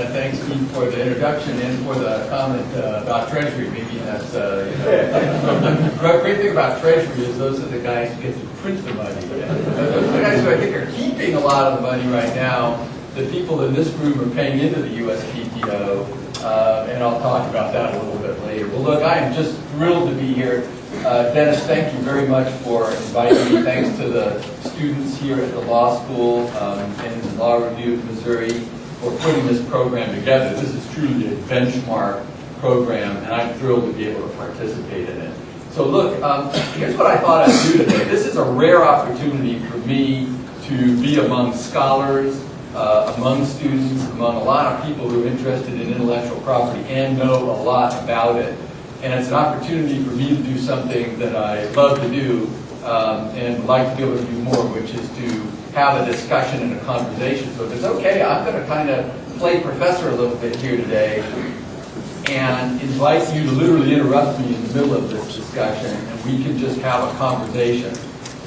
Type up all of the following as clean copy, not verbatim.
thanks, Steve, for the introduction and for the comment about Treasury. Maybe that's, the great thing about Treasury is those are the guys who get to print the money. Those are the guys who I think are keeping a lot of the money right now. The people in this room are paying into the USPTO, and I'll talk about that a little bit later. Well, look, I am just thrilled to be here. Dennis, thank you very much for inviting me. Thanks to the students here at the law school and the Law Review of Missouri for putting this program together. This is truly a benchmark program, and I'm thrilled to be able to participate in it. So look, here's what I thought I'd do today. This is a rare opportunity for me to be among scholars, among students, among a lot of people who are interested in intellectual property and know a lot about it. And it's an opportunity for me to do something that I love to do and would like to be able to do more, which is to have a discussion and a conversation. So if it's okay, I'm going to kind of play professor a little bit here today and invite you to literally interrupt me in the middle of this discussion, and we can just have a conversation.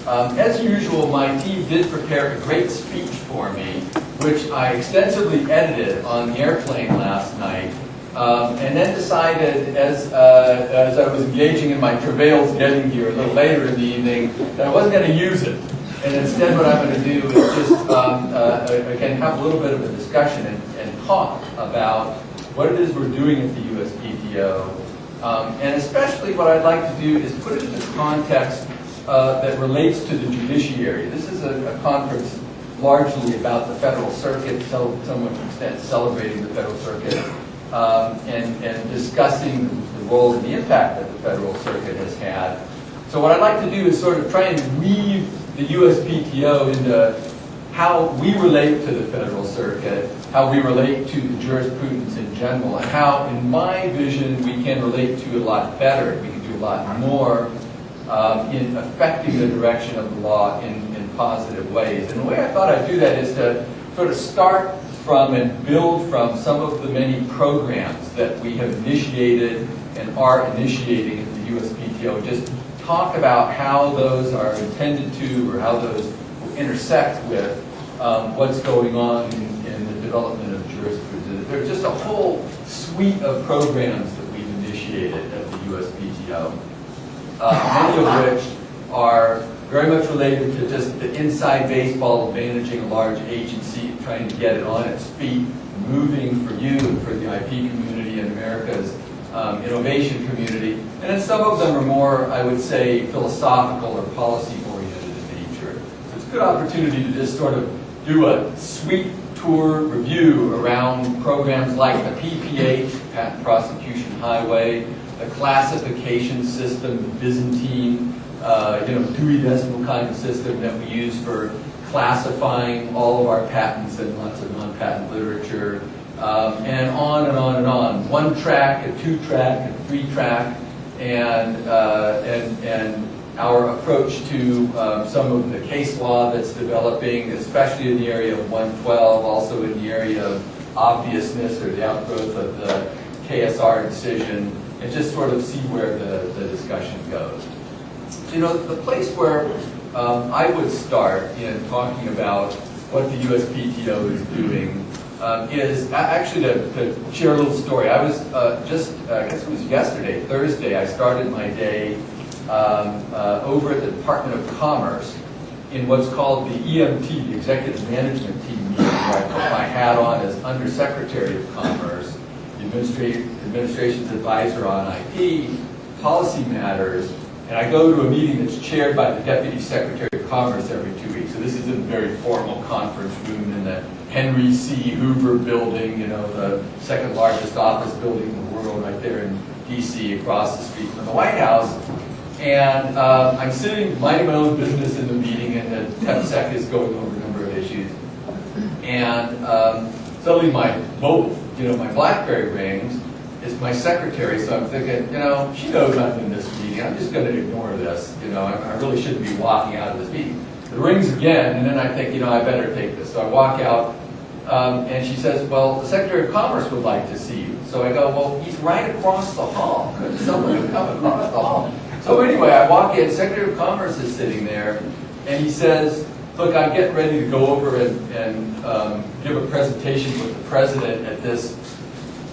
As usual, my team did prepare a great speech for me, which I extensively edited on the airplane last night. And then decided, as I was engaging in my travails getting here a little later in the evening, that I wasn't going to use it. And instead what I'm going to do is just, again, have a little bit of a discussion and talk about what it is we're doing at the USPTO. And especially what I'd like to do is put it in the context that relates to the judiciary. This is a conference largely about the Federal Circuit, to some extent celebrating the Federal Circuit. And discussing the role and the impact that the Federal Circuit has had. So what I'd like to do is sort of try and weave the USPTO into how we relate to the Federal Circuit, how we relate to the jurisprudence in general, and how, in my vision, we can relate to it a lot better. We can do a lot more in affecting the direction of the law in positive ways. And the way I thought I'd do that is to sort of start from and build from some of the many programs that we have initiated and are initiating at the USPTO. Just talk about how those are intended to, or how those will intersect with what's going on in the development of jurisprudence. There's just a whole suite of programs that we've initiated at the USPTO, many of which are very much related to just the inside baseball of managing a large agency, trying to get it on its feet, moving for you and for the IP community and America's innovation community. And then some of them are more, I would say, philosophical or policy-oriented in nature. So it's a good opportunity to just sort of do a sweep tour review around programs like the PPH, Patent Prosecution Highway, the classification system, the Byzantine, Dewey Decimal kind of system that we use for classifying all of our patents and lots of non-patent literature, and on and on and on. One track, a two track, a three track, and our approach to some of the case law that's developing, especially in the area of 112, also in the area of obviousness or the outgrowth of the KSR decision, and just sort of see where the discussion goes. You know, the place where I would start in talking about what the USPTO is doing is actually to share a little story. I was I guess it was yesterday, Thursday, I started my day over at the Department of Commerce in what's called the EMT, the Executive Management Team meeting, where I put my hat on as Undersecretary of Commerce, the administration's advisor on IP, policy matters. And I go to a meeting that's chaired by the Deputy Secretary of Commerce every 2 weeks. So this is in a very formal conference room in the Henry C. Hoover building, the second largest office building in the world, right there in D.C. across the street from the White House. And I'm sitting minding my own business in the meeting, and the TEPSEC is going over a number of issues. And suddenly my BlackBerry rings. It's my secretary, so I'm thinking, she knows I'm in this meeting. I'm just going to ignore this. I really shouldn't be walking out of this meeting. It rings again, and then I think, I better take this. So I walk out, and she says, well, the Secretary of Commerce would like to see you. So I go, well, he's right across the hall. Could someone come across the hall? So anyway, I walk in, Secretary of Commerce is sitting there, and he says, look, I'm getting ready to go over and give a presentation with the president at this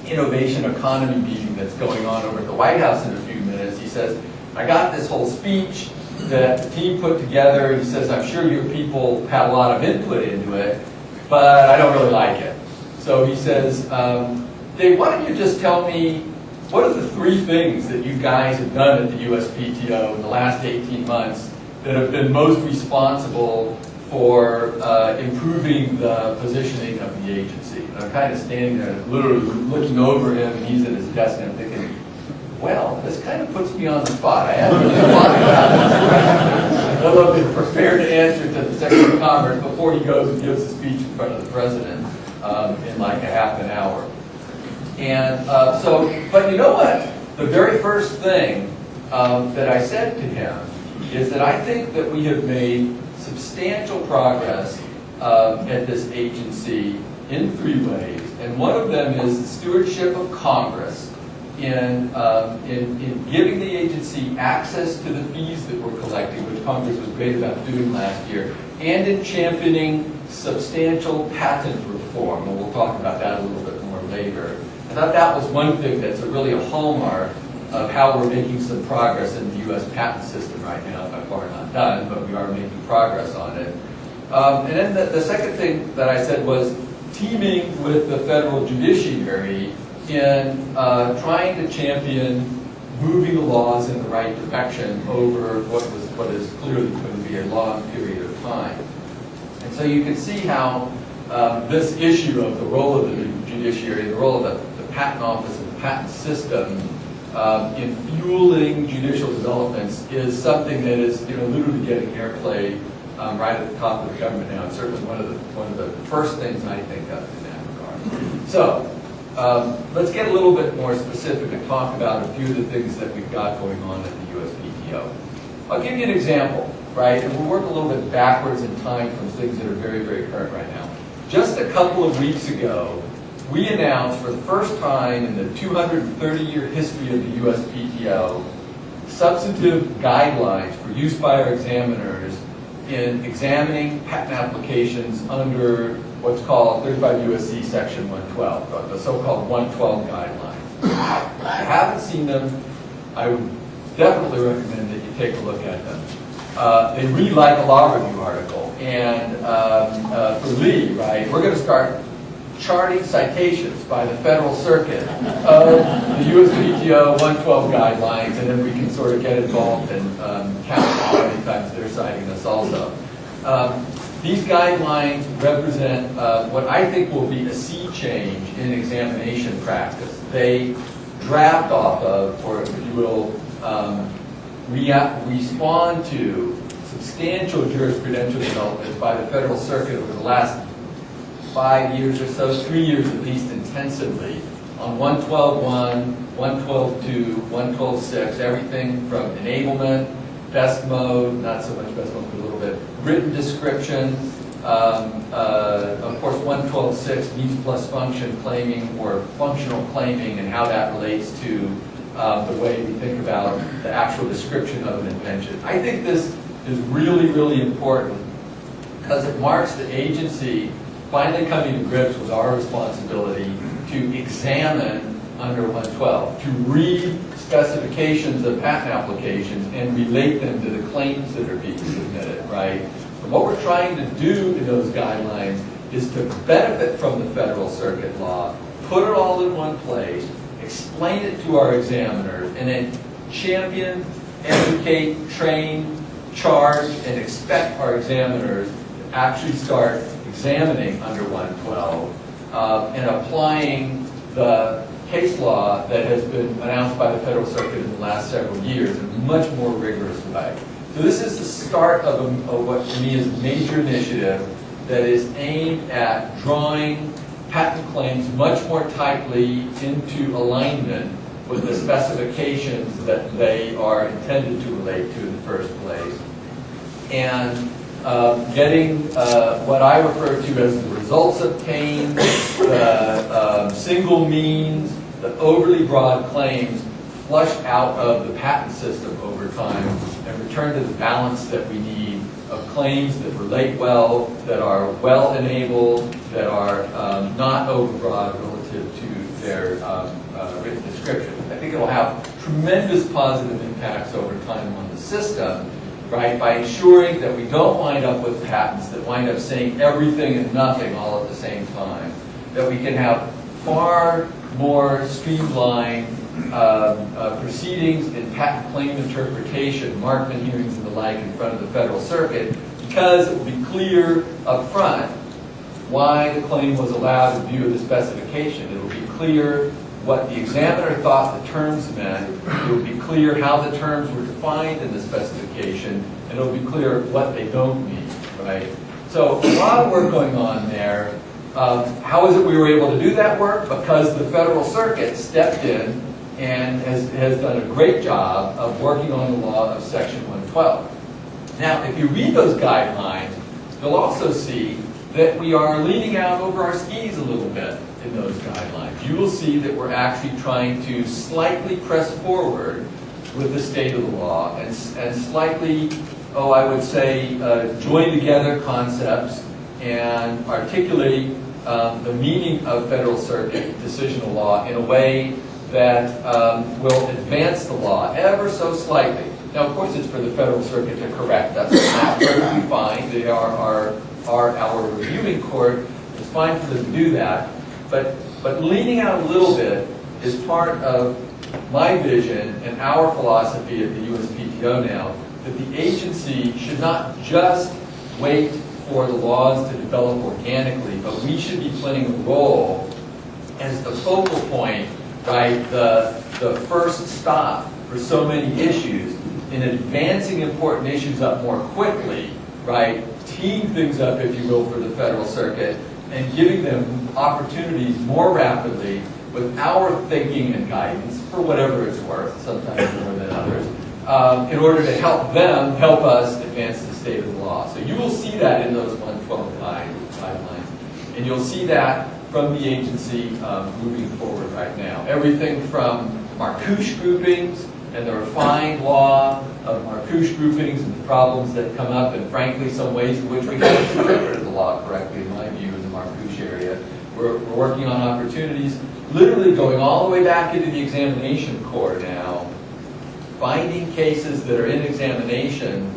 innovation economy meeting that's going on over at the White House in a few minutes. He says, I got this whole speech that the team put together. He says, I'm sure your people had a lot of input into it, but I don't really like it. So he says, Dave, why don't you just tell me, what are the 3 things that you guys have done at the USPTO in the last 18 months that have been most responsible for improving the positioning of the agency? And I'm kind of standing there literally looking over him, and he's at his desk, and I'm thinking, well, this kind of puts me on the spot. I haven't really thought about this. I'd love to be prepared to answer to the Secretary of Commerce before he goes and gives a speech in front of the President in like a half an hour. And but you know what? The very first thing that I said to him is that I think that we have made substantial progress at this agency in 3 ways. And one of them is the stewardship of Congress in giving the agency access to the fees that we're collecting, which Congress was great about doing last year, and in championing substantial patent reform. And we'll talk about that a little bit more later. I thought that was one thing that's really a hallmark of how we're making some progress in the U.S. patent system right now. By far not done, but we are making progress on it. And then the second thing that I said was teaming with the federal judiciary in trying to champion moving the laws in the right direction over what is clearly going to be a long period of time. And so you can see how this issue of the role of the judiciary, the role of the Patent Office and the patent system in fueling judicial developments is something that is literally getting airplay right at the top of the government now. It's certainly one of the first things I think of in that regard. So let's get a little bit more specific and talk about a few of the things that we've got going on at the USPTO. I'll give you an example, right? And we'll work a little bit backwards in time from things that are very, very current right now. Just a couple of weeks ago, we announced for the first time in the 230-year history of the USPTO substantive guidelines for use by our examiners in examining patent applications under what's called 35 U.S.C. Section 112, the so-called 112 guidelines. If you haven't seen them, I would definitely recommend that you take a look at them. They read like a law review article. And for Lee, right, we're going to start charting citations by the Federal Circuit of the USPTO 112 guidelines, and then we can sort of get involved and count how many times they're citing us also. These guidelines represent what I think will be a sea change in examination practice. They draft off of, or if you will, respond to substantial jurisprudential developments by the Federal Circuit over the last 5 years or so, 3 years at least intensively, on 112.1, 112.2, 112.6, everything from enablement, best mode, not so much best mode, but a little bit, written description, of course 112.6, means plus function claiming or functional claiming and how that relates to the way we think about the actual description of an invention. I think this is really, really important because it marks the agency finally coming to grips with our responsibility to examine under 112, to read specifications of patent applications and relate them to the claims that are being submitted, right? And what we're trying to do in those guidelines is to benefit from the Federal Circuit law, put it all in one place, explain it to our examiners, and then champion, educate, train, charge, and expect our examiners to actually start examining under 112 and applying the case law that has been announced by the Federal Circuit in the last several years in a much more rigorous way. So this is the start of what to me is a major initiative that is aimed at drawing patent claims much more tightly into alignment with the specifications that they are intended to relate to in the first place. And getting what I refer to as the results obtained, the single means, the overly broad claims flushed out of the patent system over time and return to the balance that we need of claims that relate well, that are well enabled, that are not overbroad relative to their written description. I think it will have tremendous positive impacts over time on the system, right, by ensuring that we don't wind up with patents that wind up saying everything and nothing all at the same time, that we can have far more streamlined proceedings in patent claim interpretation, Markman hearings and the like in front of the Federal Circuit, because it will be clear up front why the claim was allowed in view of the specification. It will be clear what the examiner thought the terms meant. It will be clear how the terms were defined in the specification, and it will be clear what they don't mean, right? So a lot of work going on there. How is it we were able to do that work? Because the Federal Circuit stepped in and has done a great job of working on the law of Section 112. Now, if you read those guidelines, you'll also see that we are leaning out over our skis a little bit in those guidelines. You will see that we're actually trying to slightly press forward with the state of the law and slightly, I would say, join together concepts and articulate the meaning of Federal Circuit decisional law in a way that will advance the law ever so slightly. Now, of course, it's for the Federal Circuit to correct us. That's perfectly fine. They are our reviewing court. It's fine for them to do that. But leaning out a little bit is part of my vision and our philosophy at the USPTO now, that the agency should not just wait for the laws to develop organically, but we should be playing a role as the focal point, right, the first stop for so many issues in advancing important issues up more quickly, right, teeing things up, if you will, for the Federal Circuit, and giving them opportunities more rapidly with our thinking and guidance, for whatever it's worth, sometimes more than others, in order to help them help us advance the state of the law. So you will see that in those 112 guidelines. And you'll see that from the agency moving forward right now. Everything from Marcouche groupings and the refined law of Marcouche groupings and the problems that come up, and frankly some ways in which we haven't interpreted the law correctly, in my view, in the Marcouche area. We're working on opportunities, literally going all the way back into the examination court now, finding cases that are in examination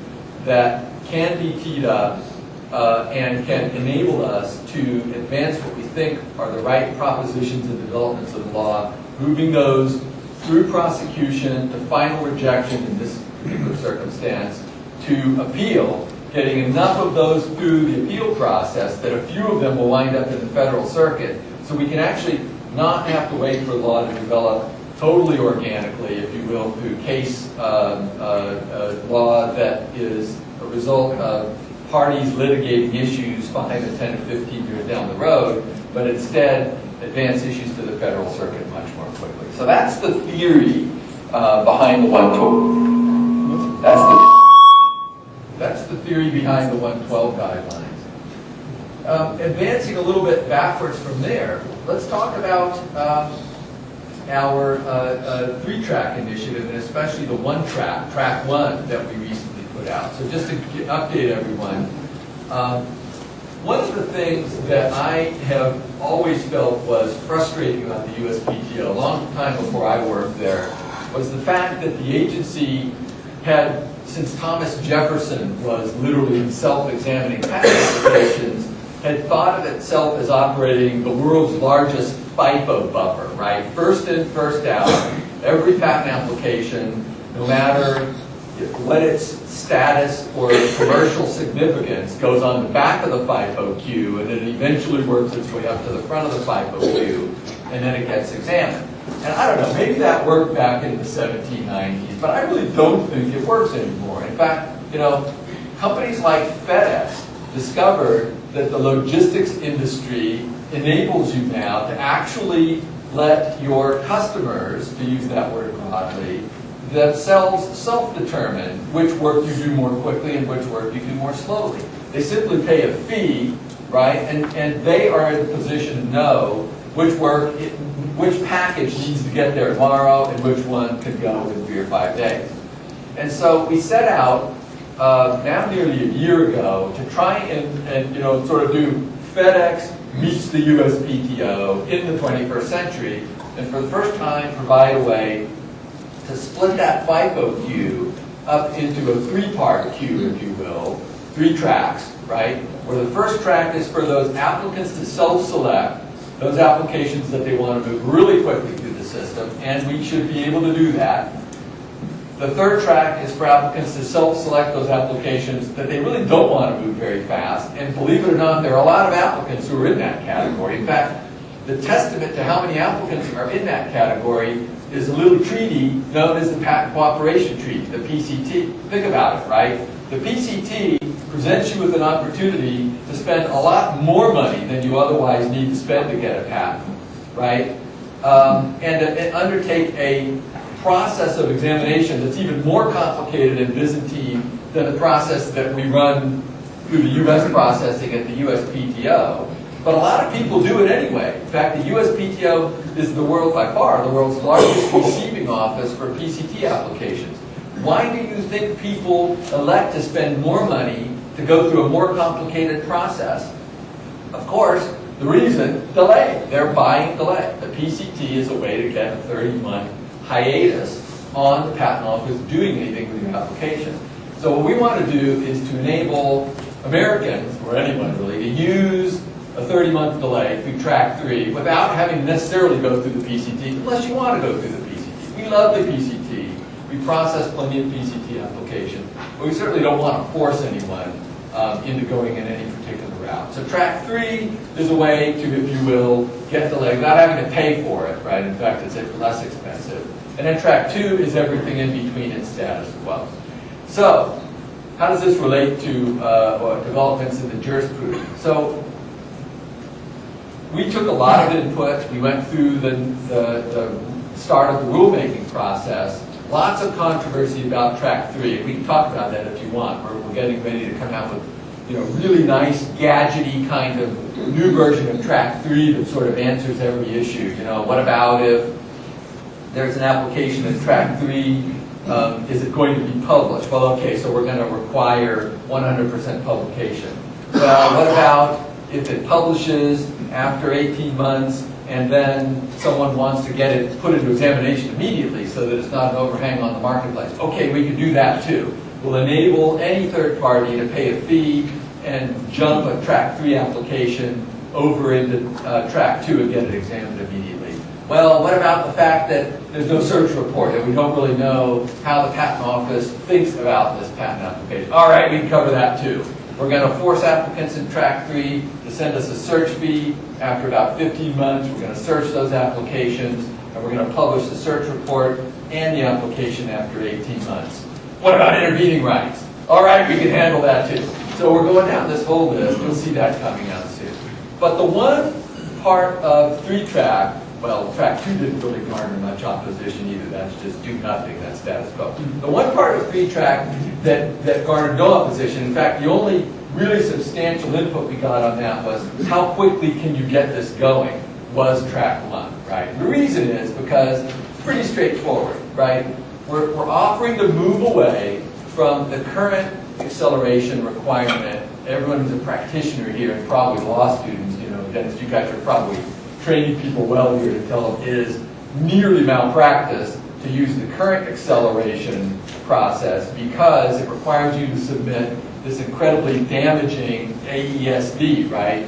that can be teed up and can enable us to advance what we think are the right propositions and developments of the law, moving those through prosecution to final rejection in this particular circumstance, to appeal, getting enough of those through the appeal process that a few of them will wind up in the Federal Circuit, so we can actually not have to wait for law to develop totally organically, if you will, through case law that is a result of parties litigating issues 5 to 10 to 15 years down the road, but instead advance issues to the Federal Circuit much more quickly. So that's the theory behind the 112. That's the theory behind the 112 guidelines. Advancing a little bit backwards from there, let's talk about our 3-track initiative, and especially the 1-track, track 1, that we recently put out. So just to update everyone, one of the things that I have always felt was frustrating about the USPTO, a long time before I worked there, was the fact that the agency had, since Thomas Jefferson was literally himself examining patent applications, had thought of itself as operating the world's largest FIFO buffer, right? First in, first out. Every patent application, no matter what its status or commercial significance, goes on the back of the FIFO queue, and it eventually works its way up to the front of the FIFO queue, and then it gets examined. And I don't know, maybe that worked back in the 1790s, but I really don't think it works anymore. In fact, you know, companies like FedEx discovered that the logistics industry enables you now to actually let your customers, to use that word broadly, themselves self-determine which work you do more quickly and which work you do more slowly. They simply pay a fee, right? And they are in a position to know which work, which package needs to get there tomorrow and which one could go in 3 or 5 days. And so we set out now nearly a year ago, to try and sort of do FedEx meets the USPTO in the 21st century, and for the first time provide a way to split that FIFO queue up into a three-part queue, if you will, 3 tracks, right? Where the first track is for those applicants to self-select those applications that they want to move really quickly through the system, and we should be able to do that. The third track is for applicants to self-select those applications that they really don't want to move very fast, and believe it or not, there are a lot of applicants who are in that category. In fact, the testament to how many applicants are in that category is a little treaty known as the Patent Cooperation Treaty, the PCT. Think about it, right? The PCT presents you with an opportunity to spend a lot more money than you otherwise need to spend to get a patent, right? And undertake a process of examination that's even more complicated and Byzantine than the process that we run through the U.S. processing at the USPTO. But a lot of people do it anyway. In fact, the USPTO is the world, by far, the world's largest receiving office for PCT applications. Why do you think people elect to spend more money to go through a more complicated process? Of course, the reason, delay. They're buying delay. The PCT is a way to get a 30-month hiatus on the Patent Office doing anything with your application. So what we want to do is to enable Americans, or anyone really, to use a 30-month delay through track 3 without having to necessarily go through the PCT, unless you want to go through the PCT. We love the PCT. We process plenty of PCT applications, but we certainly don't want to force anyone into going in any particular route. So track 3 is a way to, if you will, get delay without having to pay for it, right? In fact, it's less expensive. And then track 2 is everything in between its status quo. So, how does this relate to developments in the jurisprudence? So, we took a lot of input. We went through the start of the rulemaking process. Lots of controversy about track 3. And we can talk about that if you want. We're getting ready to come out with really nice, gadgety kind of new version of track 3 that sort of answers every issue. What about if there's an application in track 3, is it going to be published? Well, okay, so we're going to require 100% publication. Well, what about if it publishes after 18 months and then someone wants to get it put into examination immediately so that it's not an overhang on the marketplace? Okay, we can do that too. We'll enable any third party to pay a fee and jump a track 3 application over into track 2 and get it examined immediately. Well, what about the fact that there's no search report and we don't really know how the Patent Office thinks about this patent application? All right, we can cover that too. We're going to force applicants in track 3 to send us a search fee. After about 15 months, we're going to search those applications, and we're going to publish the search report and the application after 18 months. What about intervening rights? All right, we can handle that too. So we're going down this whole list. You'll see that coming out soon. But the one part of 3-track, well, track 2 didn't really garner much opposition either. That's just do nothing. That's status quo. The one part of 3-track that garnered no opposition, in fact, the only really substantial input we got on that was how quickly can you get this going, was track 1, right? The reason is because it's pretty straightforward, right? We're offering to move away from the current acceleration requirement. Everyone who's a practitioner here, and probably law students, Dennis, you guys are probably training people well here to tell them it is nearly malpractice to use the current acceleration process because it requires you to submit this incredibly damaging AESD, right?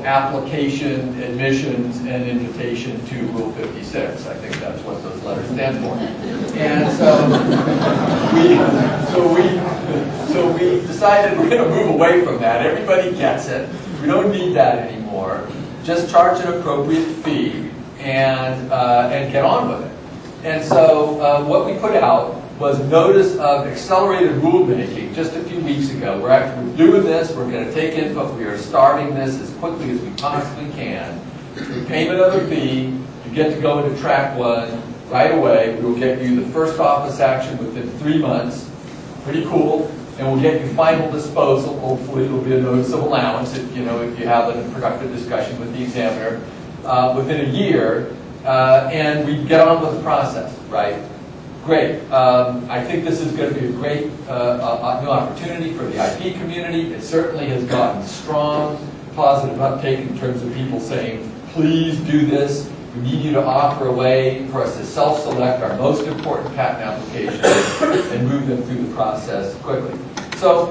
Application, admissions, and invitation to Rule 56. I think that's what those letters stand for. And so we decided we're going to move away from that. Everybody gets it. We don't need that anymore. Just charge an appropriate fee and get on with it. And so what we put out was notice of accelerated rulemaking just a few weeks ago. We're doing this. We're going to take input. We are starting this as quickly as we possibly can. The payment of a fee, you get to go into track 1 right away. We will get you the first office action within 3 months. Pretty cool. And we'll get you final disposal. Hopefully it'll be a notice of allowance if you have a productive discussion with the examiner within a year. And we get on with the process, right? great. I think this is going to be a great new opportunity for the IP community. It certainly has gotten strong, positive uptake in terms of people saying, please do this. We need you to offer a way for us to self-select our most important patent applications and move them through the process quickly. So,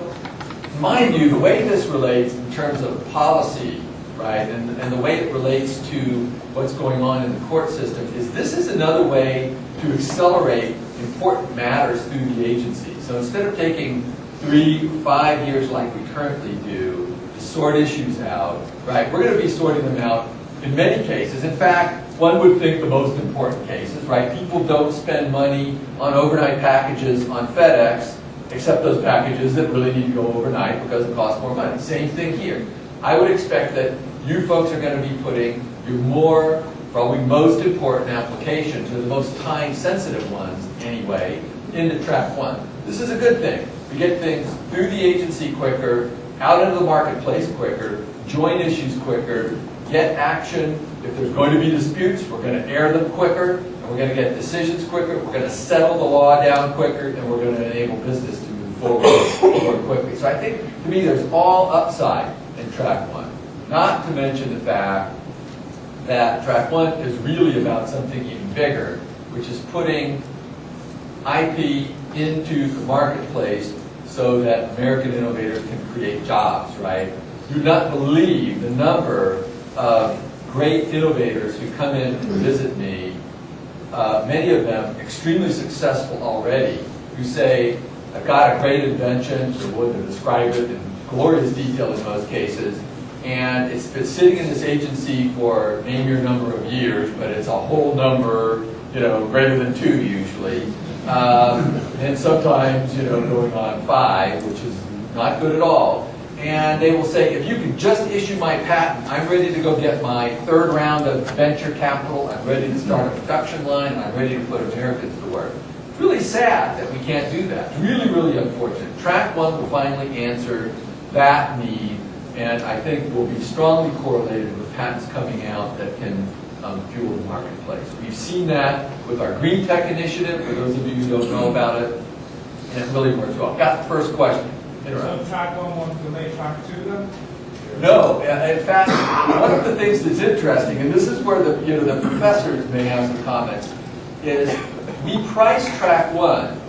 in my view, the way this relates in terms of policy, right, and the way it relates to what's going on in the court system is this is another way to accelerate important matters through the agency. So instead of taking 3 or 5 years like we currently do to sort issues out, right, we're going to be sorting them out in many cases. In fact, one would think the most important cases, right? People don't spend money on overnight packages on FedEx, except those packages that really need to go overnight because it costs more money. Same thing here. I would expect that you folks are going to be putting your probably most important applications, or the most time-sensitive ones anyway, into track 1. This is a good thing. We get things through the agency quicker, out into the marketplace quicker, join issues quicker, get action. If there's going to be disputes, we're going to air them quicker, and we're going to get decisions quicker, we're going to settle the law down quicker, and we're going to enable business to move forward more quickly. So I think, to me, there's all upside in track 1. Not to mention the fact that track 1 is really about something even bigger, which is putting IP into the marketplace so that American innovators can create jobs, right? You do not believe the number of great innovators who come in and visit me, many of them extremely successful already, who say, I've got a great invention, they're willing to describe it in glorious detail in most cases, and it's been sitting in this agency for name your number of years, but it's a whole number, greater than 2 usually, and sometimes, going on 5, which is not good at all. And they will say, if you could just issue my patent, I'm ready to go get my 3rd round of venture capital, I'm ready to start a production line, I'm ready to put Americans to work. It's really sad that we can't do that. It's really, really unfortunate. Track 1 will finally answer that need, and I think will be strongly correlated with patents coming out that can fuel the marketplace. We've seen that with our Green Tech Initiative, for those of you who don't know about it, and it really works well. Got the first question. So track 1 wants to make track 2 then? No, in fact, one of the things that's interesting, and this is where the professors may have some comments, is we price track 1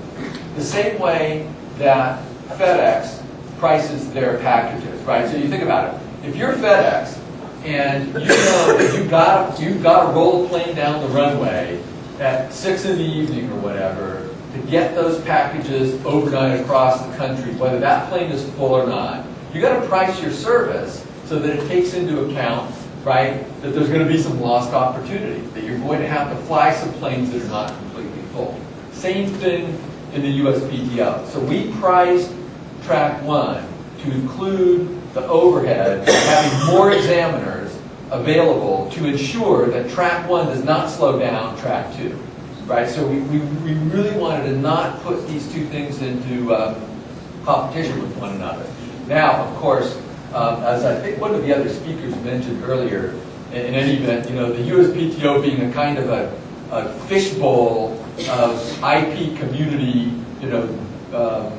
the same way that FedEx prices their packages, right? So you think about it. If you're FedEx and you know that you've got to roll a plane down the runway at 6 in the evening or whatever, to get those packages overnight across the country, whether that plane is full or not. You've got to price your service so that it takes into account, right, that there's going to be some lost opportunity, that you're going to have to fly some planes that are not completely full. Same thing in the USPTO. So we priced track 1 to include the overhead of having more examiners available to ensure that track 1 does not slow down track 2. Right, so we really wanted to not put these two things into competition with one another. Now, of course, as I think one of the other speakers mentioned earlier, in any event, the USPTO being a kind of a fishbowl of IP community,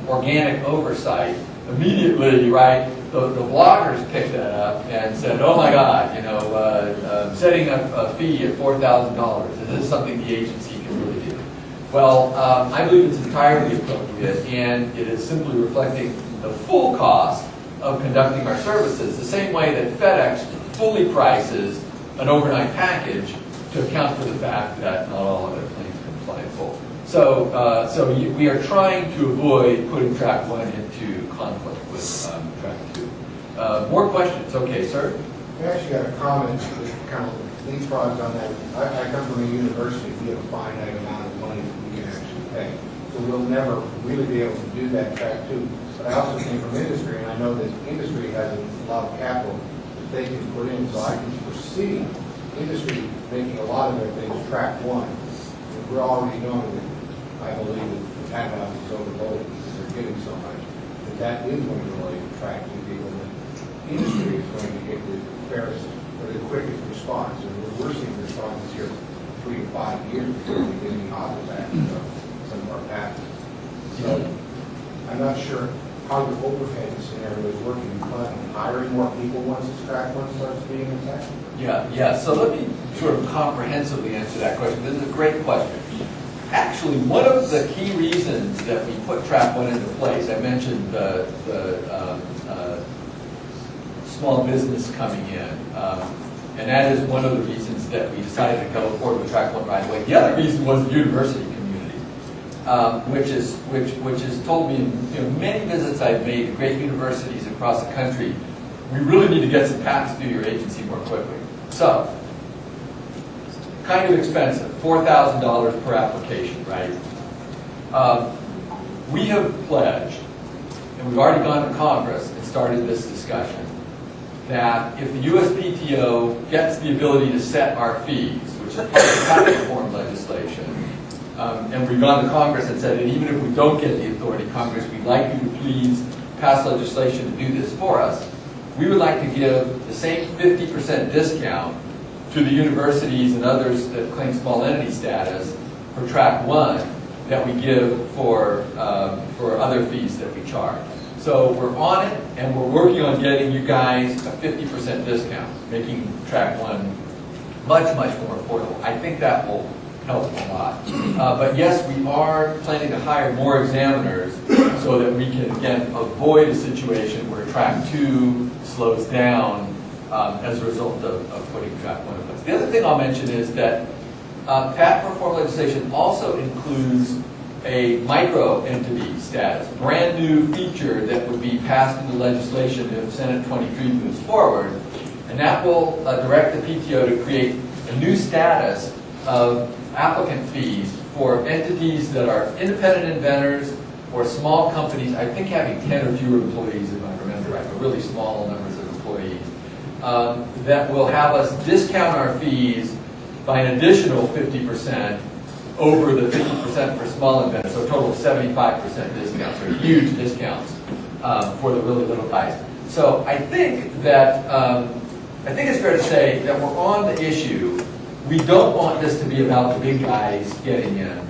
organic oversight, immediately, right, the bloggers picked that up and said, oh my God, setting up a fee at $4,000, is this something the agency can really do? Well, I believe it's entirely appropriate, and it is simply reflecting the full cost of conducting our services, the same way that FedEx fully prices an overnight package to account for the fact that not all of their planes can fly full. So we are trying to avoid putting track 1 into conflict with track 2. More questions? Okay, sir? I actually got a comment that kind of leapfrogs on that. I come from a university, we have a finite amount of money that we can actually pay. So we'll never really be able to do that track 2. But I also came from industry, and I know that industry has a lot of capital that they can put in, so I can foresee industry making a lot of their things track 1. And we're already knowing that I believe that the patent office is overloaded because they're getting so much. That is going to really attract new people. The industry is going to get the fairest or the quickest response. And we're seeing responses here 3 to 5 years before we get any offers back. So some I'm not sure how your overhead scenario is working. You plan on hiring more people once this track one starts being attacked? Yeah. So let me sort of comprehensively answer that question. This is a great question. Actually, one of the key reasons that we put track one into place, I mentioned the small business coming in, and that is one of the reasons that we decided to go forward with track one right away. The other reason was the university community, which has told me in many visits I've made to great universities across the country, we really need to get some patents through your agency more quickly. So, kind of expensive, $4,000 per application, right? We have pledged, and we've already gone to Congress and started this discussion, that if the USPTO gets the ability to set our fees, which is part of the patent reform legislation, and we've gone to Congress and said, and even if we don't get the authority, Congress, we'd like you to please pass legislation to do this for us, we would like to give the same 50% discount to the universities and others that claim small entity status for track one that we give for other fees that we charge. So we're on it, and we're working on getting you guys a 50% discount, making track one much, much more affordable. I think that will help a lot. But yes, we are planning to hire more examiners so that we can, again, avoid a situation where track two slows down as a result of putting track one in place. The other thing I'll mention is that patent reform legislation also includes a micro-entity status, brand new feature that would be passed into legislation if Senate 23 moves forward, and that will direct the PTO to create a new status of applicant fees for entities that are independent inventors or small companies, I think having 10 or fewer employees, if I remember right, but really small numbers of employees, that will have us discount our fees by an additional 50% over the 50% for small inventors, so a total of 75% discounts, or huge discounts for the really little guys. So I think that it's fair to say that we're on the issue. We don't want this to be about the big guys getting in.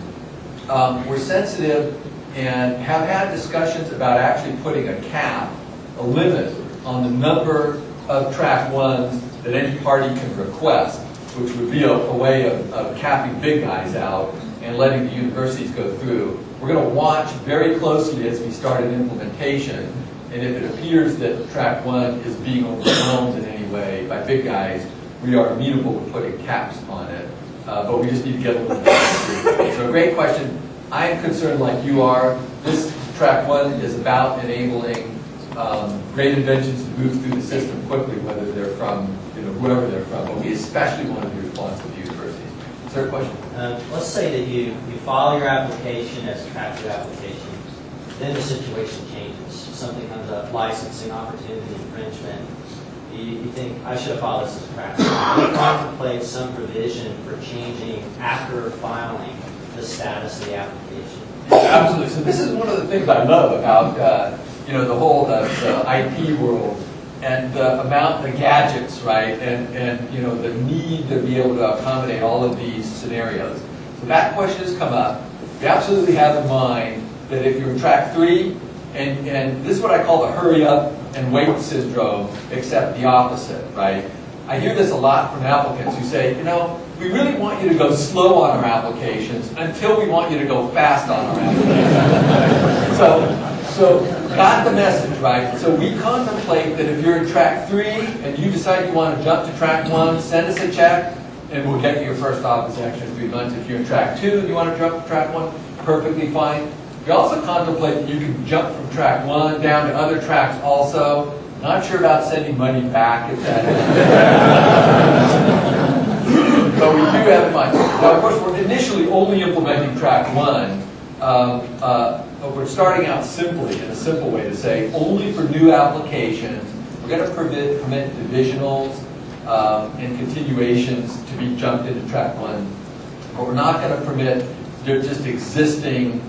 We're sensitive and have had discussions about actually putting a cap, a limit on the number of track ones that any party can request, which would be a way of capping big guys out and letting the universities go through. We're going to watch very closely as we start an implementation, and if it appears that track one is being overwhelmed in any way by big guys, we are amenable to putting caps on it, but we just need to get a little bit. So a great question. I am concerned like you are. This track one is about enabling great inventions to move through the system quickly, whether they're from whoever they're from, but we especially want to be responsive to universities. Is there a question? Let's say that you file your application as a track two application, then the situation changes. Something comes up, licensing opportunity, infringement. You think, I should have filed this as a track two. Do you contemplate some provision for changing after filing the status of the application? Absolutely. So this is one of the things I love about the whole the IP world. And the amount, the gadgets, right, and the need to be able to accommodate all of these scenarios. So that question has come up. We absolutely have in mind that if you're in track three, and this is what I call the hurry up and wait syndrome, except the opposite, right? I hear this a lot from applicants who say, we really want you to go slow on our applications until we want you to go fast on our applications. So got the message, right? So we contemplate that if you're in track three and you decide you want to jump to track one, send us a check and we'll get you your first office action in 3 months. If you're in track two and you want to jump to track one, perfectly fine. We also contemplate that you can jump from track one down to other tracks also. Not sure about sending money back if that is. But we do have in mind. Now, of course, we're initially only implementing track one. But we're starting out simply, in a simple way, to say only for new applications, we're going to permit divisionals and continuations to be jumped into track one. But we're not going to permit just existing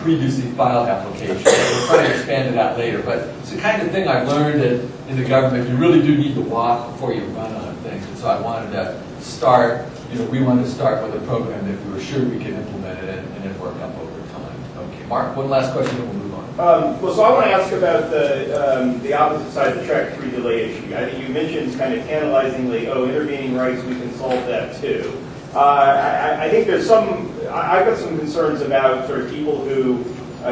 previously filed applications. We'll try to expand it out later. But it's the kind of thing I've learned that in the government, you really do need to walk before you run on things. And so I wanted to start we want to start with a program that we were sure we could implement it and then work up over time. Okay, Mark, one last question and we'll move on. Well, so I want to ask about the opposite side of the track 3 delay issue. I think you mentioned kind of tantalizingly, intervening rights, we can solve that too. I think there's I've got some concerns about sort of people who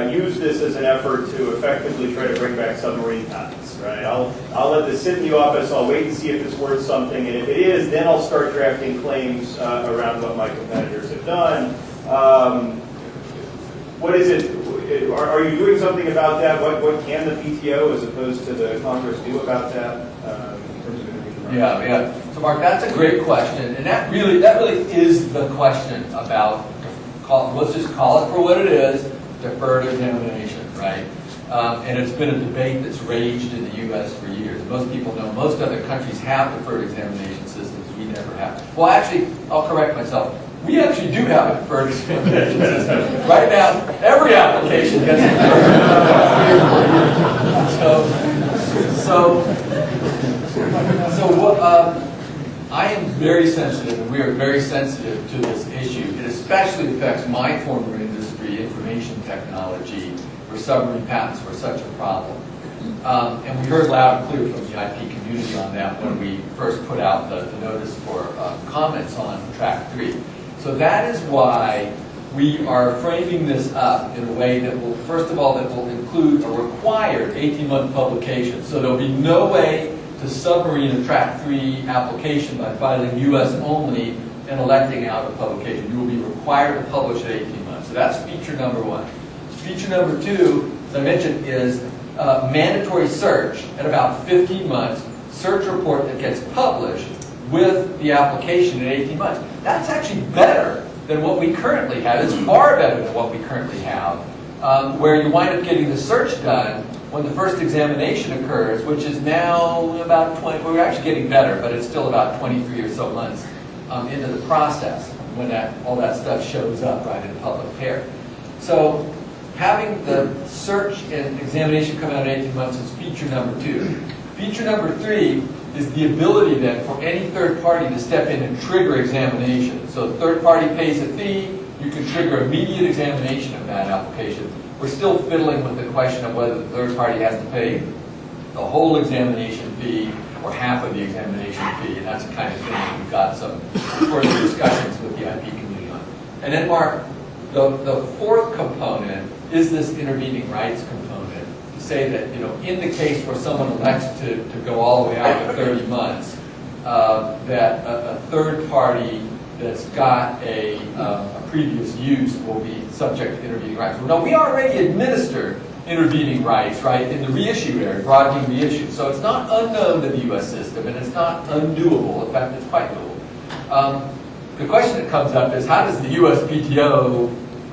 use this as an effort to effectively try to bring back submarine patents, right? I'll let this sit in the office, I'll wait and see if it's worth something, and if it is, then I'll start drafting claims around what my competitors have done. What is it? Are you doing something about that? What can the PTO, as opposed to the Congress, do about that in terms of intervening rights? Yeah. So, Mark, that's a great question, and that really is the question about. Let's just call it for what it is: deferred examination, right? And it's been a debate that's raged in the U.S. for years. Most people know most other countries have deferred examination systems. We never have. Well, actually, I'll correct myself. We actually do have a deferred examination system. Right now, every application gets I am very sensitive, and we are very sensitive to this issue. It especially affects my former industry, information technology, where submarine patents were such a problem. And we heard loud and clear from the IP community on that when we first put out the notice for comments on track 3. So that is why we are framing this up in a way that will, first of all, that will include a required 18-month publication. So there'll be no way to submarine a track 3 application by filing U.S. only and electing out a publication. You will be required to publish at 18 months. So that's feature number 1. Feature number 2, as I mentioned, is mandatory search at about 15 months, search report that gets published with the application at 18 months. That's actually better than what we currently have. It's far better than what we currently have, where you wind up getting the search done when the first examination occurs, which is now about 20, we're actually getting better, but it's still about 23 or so months into the process when all that stuff shows up right in public care. So having the search and examination come out in 18 months is feature number 2. Feature number 3 is the ability then for any third party to step in and trigger examination. So the third party pays a fee, you can trigger immediate examination of that application. We're still fiddling with the question of whether the third party has to pay the whole examination fee or half of the examination fee, and that's the kind of thing that we've got some further discussions with the IP community on. And then, Mark, the fourth component is this intervening rights component. To say that, in the case where someone elects to go all the way out to 30 months, that a third party that's got a previous use will be subject to intervening rights. Well, no, we already administer intervening rights, right, in the reissue area, broadening reissue. So it's not unknown to the U.S. system, and it's not undoable. In fact, it's quite doable. The question that comes up is, how does the U.S. PTO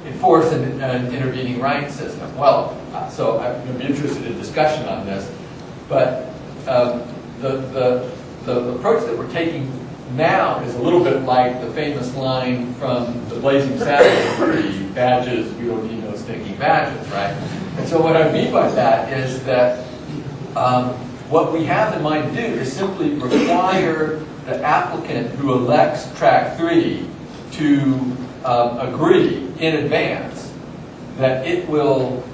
enforce an intervening rights system? Well, so I'm going to be interested in discussion on this, but the approach that we're taking now is a little bit like the famous line from the Blazing Saddles movie, badges, we don't need no stinking badges, right? And so what I mean by that is that what we have in mind to do is simply require the applicant who elects track 3 to agree in advance that it will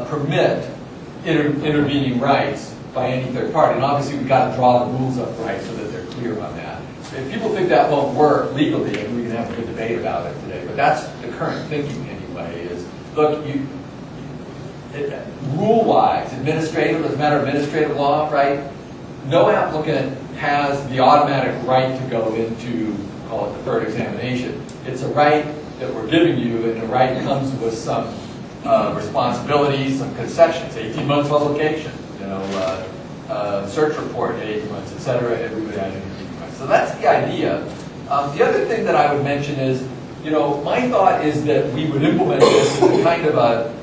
permit intervening rights by any third party. And obviously we've got to draw the rules up right so that they're clear on that. If people think that won't work legally, and we can have a good debate about it today, but that's the current thinking anyway, is, look, rule-wise, administrative, as a matter of administrative law, right, no applicant has the automatic right to go into, call it deferred examination. It's a right that we're giving you, and the right comes with some responsibilities, some concessions, 18 months publication, search report at 18 months, et cetera, and we would add intervening rights. So that's the idea. The other thing that I would mention is, my thought is that we would implement this as a kind of a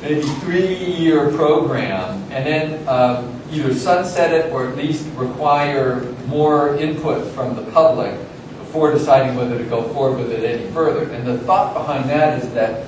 maybe 3-year program, and then either sunset it or at least require more input from the public before deciding whether to go forward with it any further. And the thought behind that is that,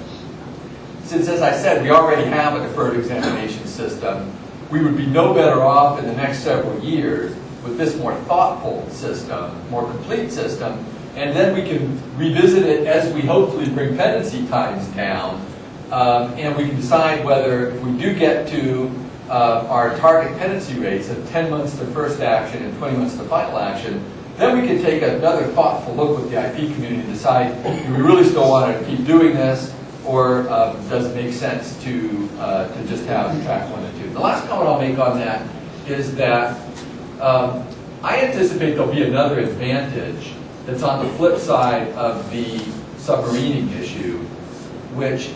since, as I said, we already have a deferred examination system, we would be no better off in the next several years with this more thoughtful system, more complete system, and then we can revisit it as we hopefully bring pendency times down, and we can decide whether if we do get to our target pendency rates of 10 months to first action and 20 months to final action, then we can take another thoughtful look with the IP community and decide, do we really still want to keep doing this, or does it make sense to just have track 1 and 2? The last comment I'll make on that is that I anticipate there'll be another advantage that's on the flip side of the submarining issue, which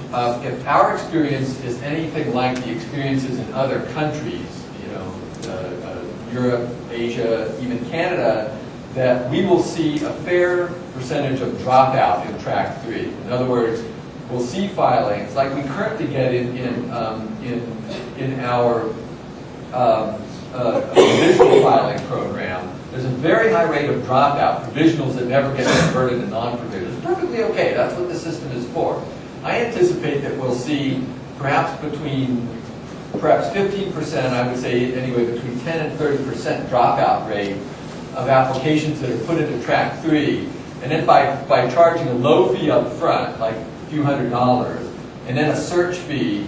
if our experience is anything like the experiences in other countries, Europe, Asia, even Canada, that we will see a fair percentage of dropout in track 3. In other words, we'll see filings like we currently get in our provisional filing program. There's a very high rate of dropout, provisionals that never get converted to non-provisionals. Perfectly okay, that's what the system is for. I anticipate that we'll see perhaps 15%, I would say anyway, between 10 and 30% dropout rate of applications that are put into track 3. And then by charging a low fee up front, like a few $100s, and then a search fee,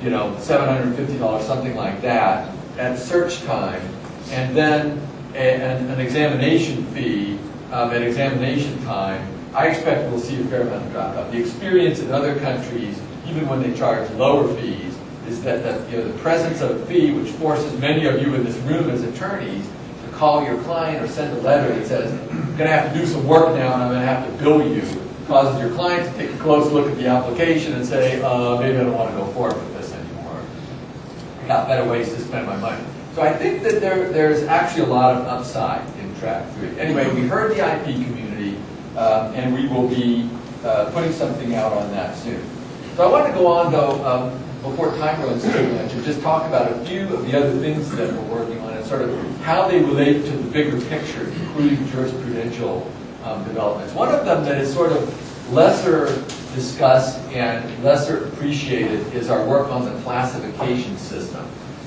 $750, something like that, at search time, and then an examination fee at examination time, I expect we'll see a fair amount of dropout. The experience in other countries, even when they charge lower fees, is that the presence of a fee, which forces many of you in this room as attorneys to call your client or send a letter that says, I'm going to have to do some work now and I'm going to have to bill you, causes your client to take a close look at the application and say, maybe I don't want to go forward with this anymore. I got better ways to spend my money. So I think that there's actually a lot of upside in track 3. Anyway, we heard the IP community, and we will be putting something out on that soon. So I want to go on, though, before time runs too much, and just talk about a few of the other things that we're working on and sort of how they relate to the bigger picture, including jurisprudential developments. One of them that is sort of lesser discussed and lesser appreciated is our work on the classification system.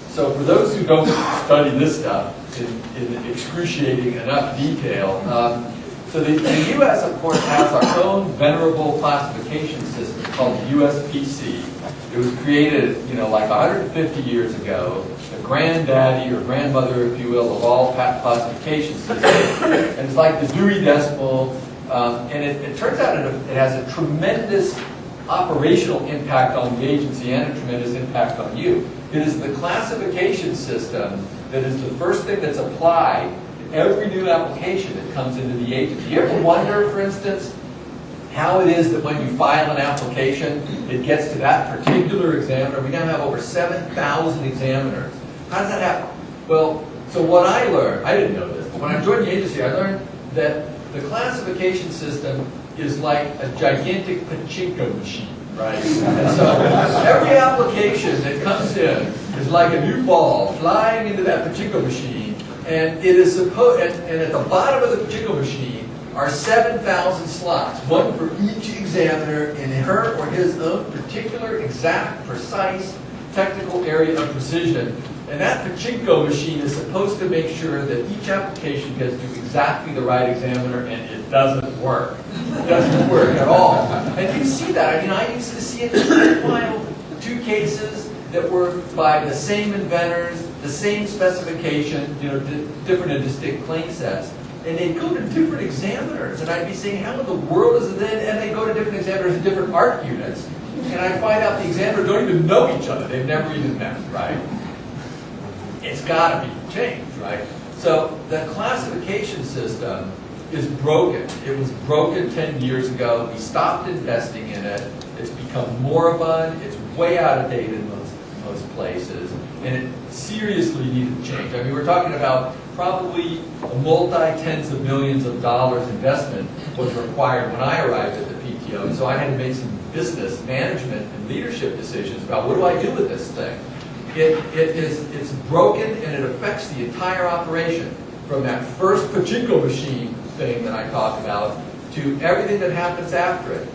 So for those who don't study this stuff in excruciating enough detail, so the U.S., of course, has our own venerable classification system called the USPC. It was created, like 150 years ago, the granddaddy or grandmother, if you will, of all classification systems. And it's like the Dewey Decimal, and it turns out it has a tremendous operational impact on the agency and a tremendous impact on you. It is the classification system that is the first thing that's applied to every new application that comes into the agency. You ever wonder, for instance, how it is that when you file an application, it gets to that particular examiner? We now have over 7,000 examiners. How does that happen? Well, so what I learned, I didn't know this, but when I joined the agency, I learned that the classification system is like a gigantic pachinko machine, right? And so every application that comes in is like a new ball flying into that pachinko machine, and it is supposed, and at the bottom of the pachinko machine are 7,000 slots, one for each examiner in her or his own particular, exact, precise, technical area of precision. And that pachinko machine is supposed to make sure that each application gets to exactly the right examiner, and it doesn't work. It doesn't work at all. And you see that. I mean, I used to see it in file 2 cases that were by the same inventors, the same specification, different and distinct claim sets. And they'd go to different examiners, and I'd be saying, how in the world is it then? And they go to different examiners in different art units, and I find out the examiners don't even know each other. They've never even met, right? It's got to be changed, right? So the classification system is broken. It was broken 10 years ago. We stopped investing in it. It's become moribund. It's way out of date in most places, and it seriously needed to change. I mean, we're talking about probably a multi-tens of millions of dollars investment was required when I arrived at the PTO. So I had to make some business management and leadership decisions about what do I do with this thing. It's broken, and it affects the entire operation, from that first pachinko machine thing that I talked about to everything that happens after it.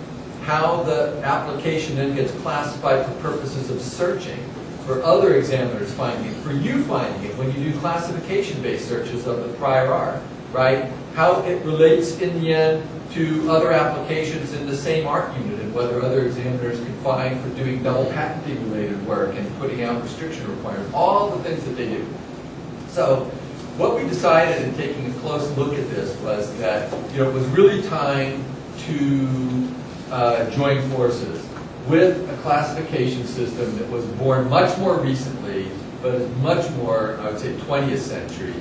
How the application then gets classified for purposes of searching, for other examiners finding it, for you finding it when you do classification-based searches of the prior art, right? how it relates in the end to other applications in the same ARC unit, and whether other examiners can find for doing double patenting related work and putting out restriction requirements, all the things that they do. So what we decided in taking a close look at this was that it was really time to join forces with a classification system that was born much more recently, but is much more, I would say, 20th century.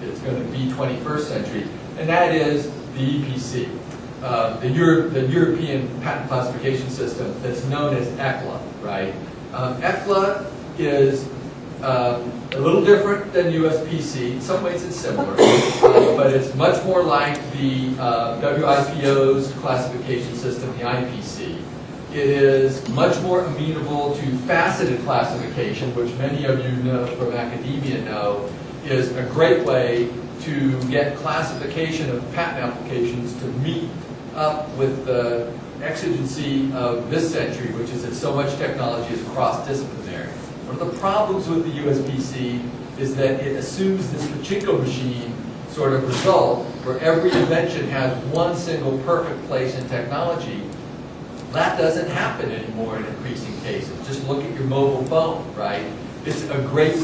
It's going to be 21st century, and that is the EPC, the European Patent Classification System that's known as ECLA, right? ECLA is a little different than USPC. In some ways it's similar, but it's much more like the WIPO's classification system, the IPC. It is much more amenable to faceted classification, which many of you know from academia know is a great way to get classification of patent applications to meet up with the exigency of this century, which is that so much technology is cross-disciplinary. One of the problems with the USPC is that it assumes this particular machine sort of result where every invention has one single perfect place in technology. That doesn't happen anymore in increasing cases. Just look at your mobile phone, right? It's a great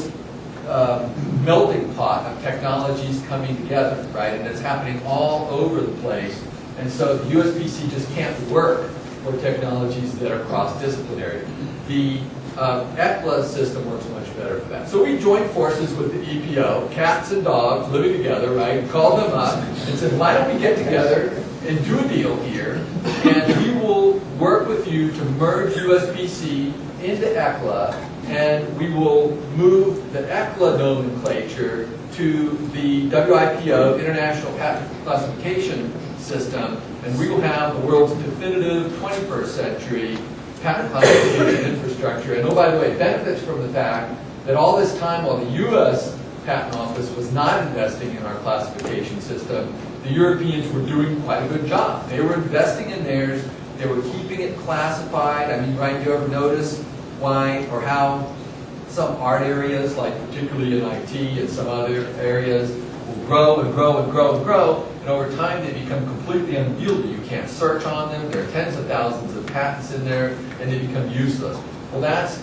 melting pot of technologies coming together, right? And it's happening all over the place. And so the USPC just can't work for technologies that are cross-disciplinary. The ECLA system works much better for that. So we joined forces with the EPO, cats and dogs living together, right? And called them up and said, why don't we get together and do a deal here, and we will work with you to merge USPC into ECLA, and we will move the ECLA nomenclature to the WIPO, International Patent Classification System, and we will have the world's definitive 21st century patent classification infrastructure. And oh, by the way, it benefits from the fact that all this time while the U.S. Patent Office was not investing in our classification system, the Europeans were doing quite a good job. They were investing in theirs. They were keeping it classified. I mean, right, you ever notice why or how some art areas, like particularly in IT and some other areas, will grow and grow and grow and grow, and over time they become completely unwieldy. You can't search on them. There are tens of thousands of patents in there, and they become useless. Well, that's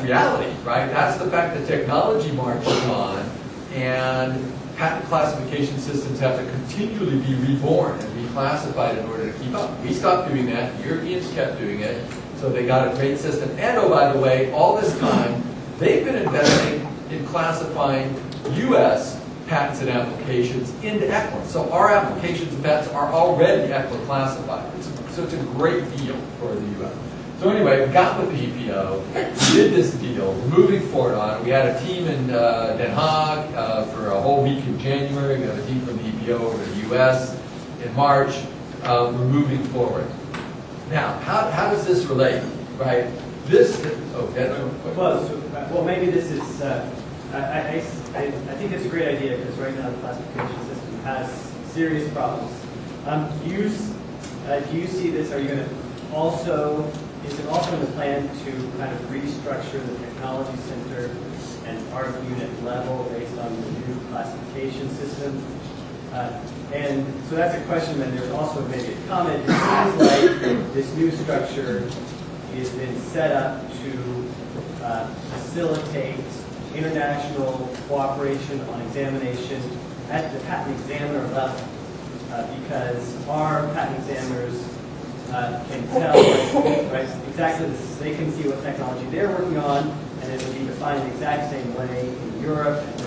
reality, right? That's the fact that technology marches on, and patent classification systems have to continually be reborn and reclassified in order to keep up. We stopped doing that. The Europeans kept doing it, so they got a great system. And oh, by the way, all this time, they've been investing in classifying U.S. patents and applications into ECLA. So our applications and patents are already ECLA classified. So it's a great deal for the U.S. So anyway, we got with the EPO, we did this deal, we're moving forward on it. We had a team in Den Haag for a whole week in January. We have a team from the EPO over to the U.S. in March. We're moving forward. Now, how does this relate, right? This, well, maybe this is, I think it's a great idea because right now the classification system has serious problems. Do you see this, are you going to also, is it also in the plan to kind of restructure the technology center and ARC unit level based on the new classification system? And so that's a question, and there's also maybe a comment. It seems like this new structure has been set up to facilitate international cooperation on examination at the patent examiner level, because our patent examiners can tell right, exactly this. They can see what technology they're working on, and it will be defined the exact same way in Europe and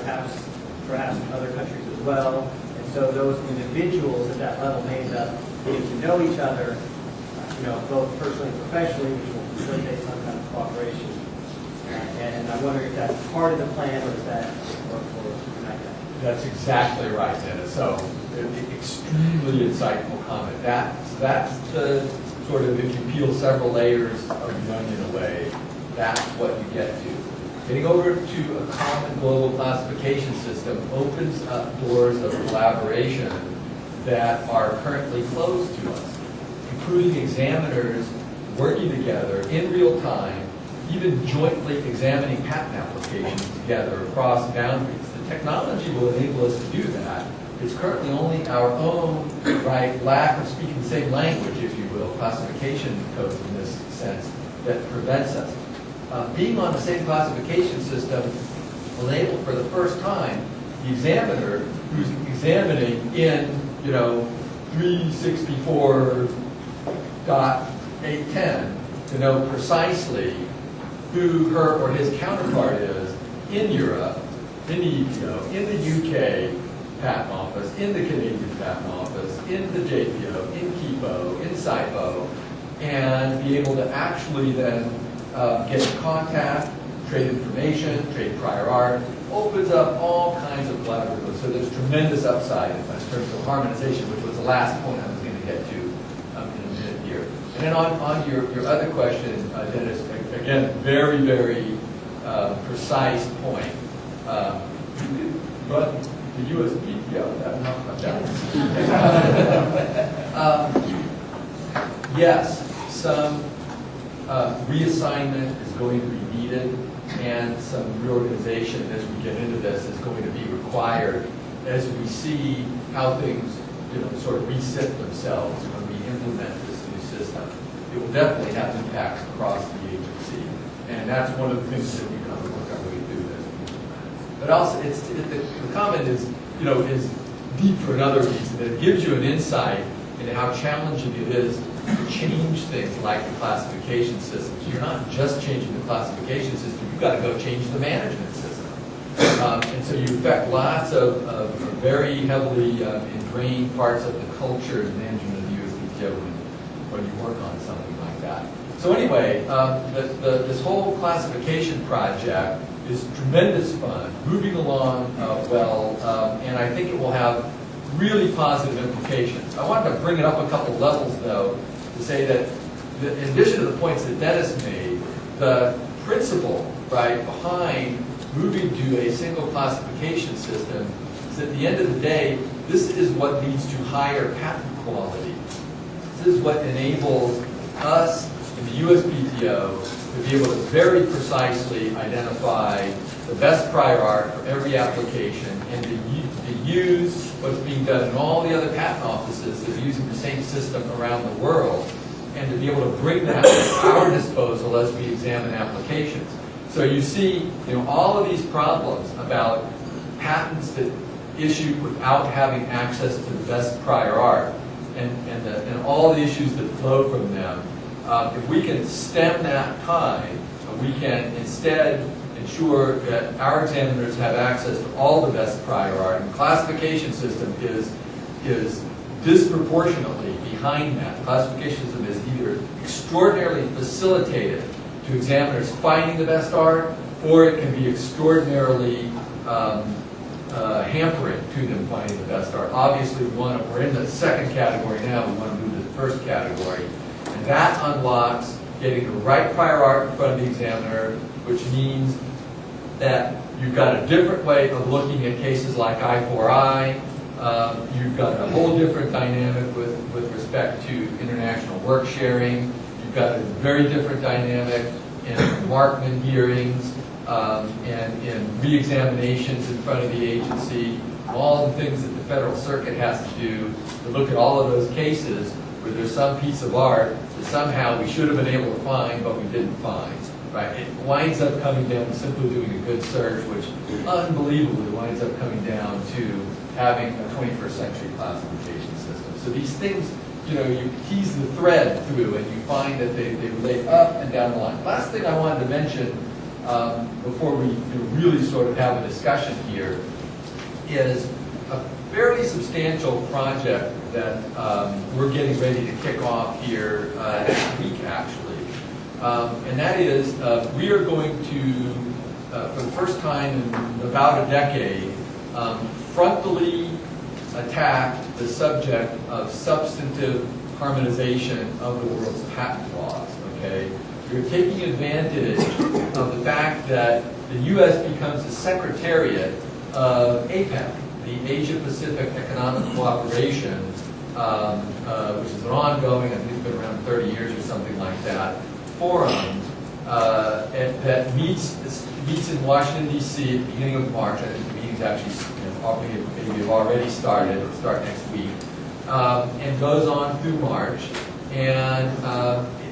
perhaps in other countries as well. And so those individuals at that level may end up getting to know each other, both personally and professionally, which will facilitate some kind of cooperation. And I wonder if that's part of the plan, or is that or not that? That's exactly right, Dennis. So, extremely insightful comment. That's the sort of, if you peel several layers of the onion away, that's what you get to. Getting over to a common global classification system opens up doors of collaboration that are currently closed to us, including examiners working together in real time, even jointly examining patent applications together across boundaries. The technology will enable us to do that, It's currently only our own, right, lack of speaking the same language, if you will, classification codes in this sense, that prevents us. Being on the same classification system will enable for the first time the examiner who's examining in, 364.810 to know precisely who her or his counterpart is in Europe, in the EPO, in the UK Patent Office, in the Canadian Patent Office, in the JPO, in KIPO, in SIPO, and be able to actually then get in contact, trade information, trade prior art, opens up all kinds of collaborative. So there's tremendous upside in terms of harmonization, which was the last point I was going to get to in a minute here. And then on your other question, Dennis, again, very, very precise point. You could run the USPTO, yes, some reassignment is going to be needed, and some reorganization as we get into this is going to be required as we see how things, sort of reset themselves when we implement this new system. It will definitely have impacts across the agency, and that's one of the things that we kind of work our way through as we implement. But also, the comment is, is deep for another reason. It gives you an insight into how challenging it is to change things like the classification system. So you're not just changing the classification system, you've got to go change the management system. And so you affect lots of very heavily ingrained parts of the culture and management of the USPTO when you work on something like that. So anyway, this whole classification project is tremendous fun, moving along well, and I think it will have really positive implications. I wanted to bring it up a couple levels, though, to say that in addition to the points that Dennis made, the principle, right, behind moving to a single classification system is at the end of the day, this is what leads to higher patent quality. This is what enables us in the USPTO to be able to very precisely identify the best prior art for every application and to use what's being done in all the other patent offices that are using the same system around the world, and to be able to bring that to our disposal as we examine applications. So you see, all of these problems about patents that issue without having access to the best prior art, and all the issues that flow from them. If we can stem that tide, we can instead ensure that our examiners have access to all the best prior art. And the classification system is disproportionately behind that. The classification system is either extraordinarily facilitated to examiners finding the best art, or it can be extraordinarily hampering to them finding the best art. Obviously, we're in the second category now. We want to move to the first category. And that unlocks getting the right prior art in front of the examiner, which means that you've got a different way of looking at cases like I4I. You've got a whole different dynamic with respect to international work sharing. You've got a very different dynamic in Markman hearings and in re-examinations in front of the agency. All the things that the Federal Circuit has to do to look at all of those cases where there's some piece of art that somehow we should have been able to find, but we didn't find. Right? It winds up coming down to simply doing a good search, which unbelievably winds up coming down to having a 21st century classification system. So these things, you tease the thread through and you find that they relate up and down the line. Last thing I wanted to mention before we really sort of have a discussion here is a fairly substantial project that we're getting ready to kick off here next week, actually. And that is, we are going to, for the first time in about a decade, frontally attack the subject of substantive harmonization of the world's patent laws, okay? We're taking advantage of the fact that the U.S. becomes the secretariat of APEC, the Asia-Pacific Economic Cooperation, which is an ongoing, I think it's been around 30 years or something like that, forum that meets in Washington, D.C. at the beginning of March. I think the meeting's actually maybe have already started, or start next week, and goes on through March. And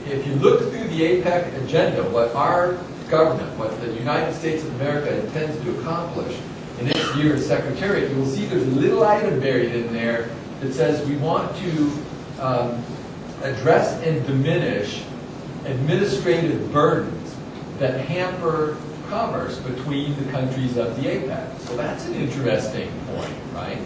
if you look through the APEC agenda, what our government, what the United States of America intends to accomplish in its year as Secretariat, you will see there's a little item buried in there that says we want to address and diminish administrative burdens that hamper commerce between the countries of the APEC. So that's an interesting point, right?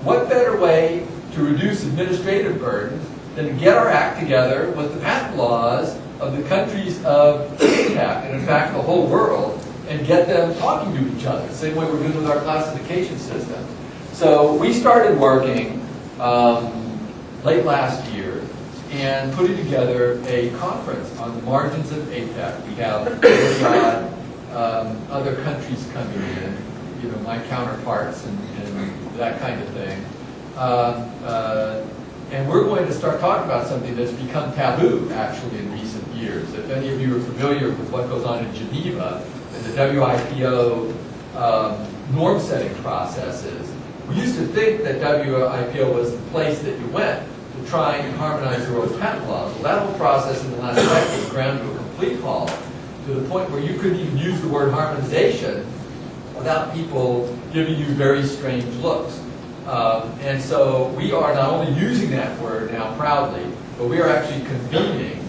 What better way to reduce administrative burdens than to get our act together with the patent laws of the countries of APEC, and in fact the whole world, and get them talking to each other, the same way we're doing with our classification system. So we started working late last year and putting together a conference on the margins of APEC. We have 40-odd other countries coming in, you know, my counterparts and that kind of thing. And we're going to start talking about something that's become taboo, actually, in recent years. If any of you are familiar with what goes on in Geneva and the WIPO norm-setting processes, we used to think that WIPO was the place that you went to try and harmonize the world's patent laws. Well, that whole process in the last decade ground to a complete halt, to the point where you couldn't even use the word harmonization without people giving you very strange looks. And so we are not only using that word now proudly, but we are actually convening,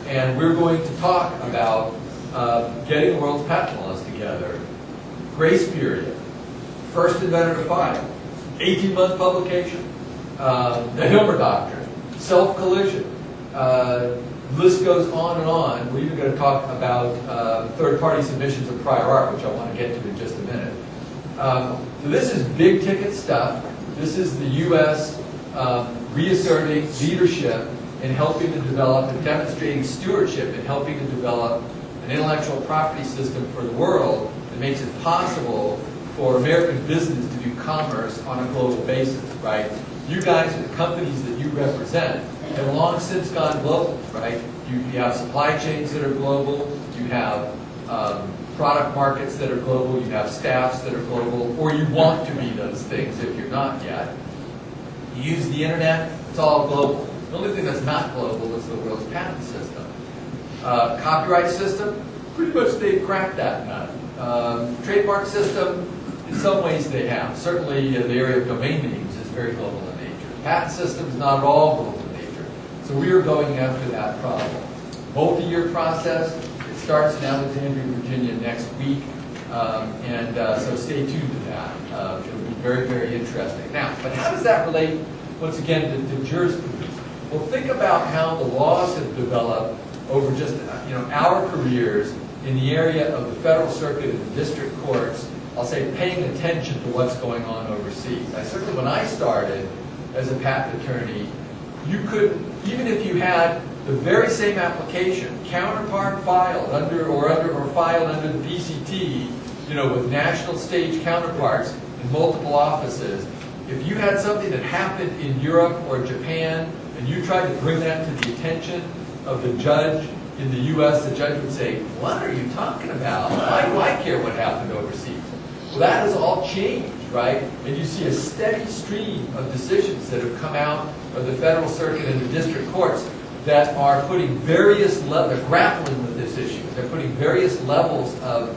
and we're going to talk about getting the world's patent laws together, grace period, first inventor to file, 18-month publication, the Hilmer Doctrine, self-collision, list goes on and on. We're even going to talk about third-party submissions of prior art, which I want to get to in just a minute. So this is big-ticket stuff. This is the U.S. Reasserting leadership in helping to develop and demonstrating stewardship in helping to develop an intellectual property system for the world that makes it possible for American business to do commerce on a global basis, right? You guys, the companies that you represent, have long since gone global, right? You have supply chains that are global, you have product markets that are global, you have staffs that are global, or you want to be those things if you're not yet. You use the internet, it's all global. The only thing that's not global is the world's patent system. Copyright system, pretty much they've cracked that nut. Trademark system, in some ways they have. Certainly the area of domain names is very global in nature. Patent system is not at all global in nature. So we are going after that problem. Multi-year process. It starts in Alexandria, Virginia next week. So stay tuned to that. It'll be very, very interesting. Now, but how does that relate, once again, to jurisprudence? Well, think about how the laws have developed over just our careers in the area of the federal circuit and the district courts, I'll say paying attention to what's going on overseas. Certainly when I started as a patent attorney, you could, even if you had the very same application, counterpart filed or filed under the PCT, with national stage counterparts in multiple offices, if you had something that happened in Europe or Japan and you tried to bring that to the attention of the judge in the U.S., the judge would say, "What are you talking about? Why do I care what happened overseas?" Well, that has all changed, right? And you see a steady stream of decisions that have come out of the federal circuit and the district courts that are putting various levels, they're grappling with this issue. They're putting various levels of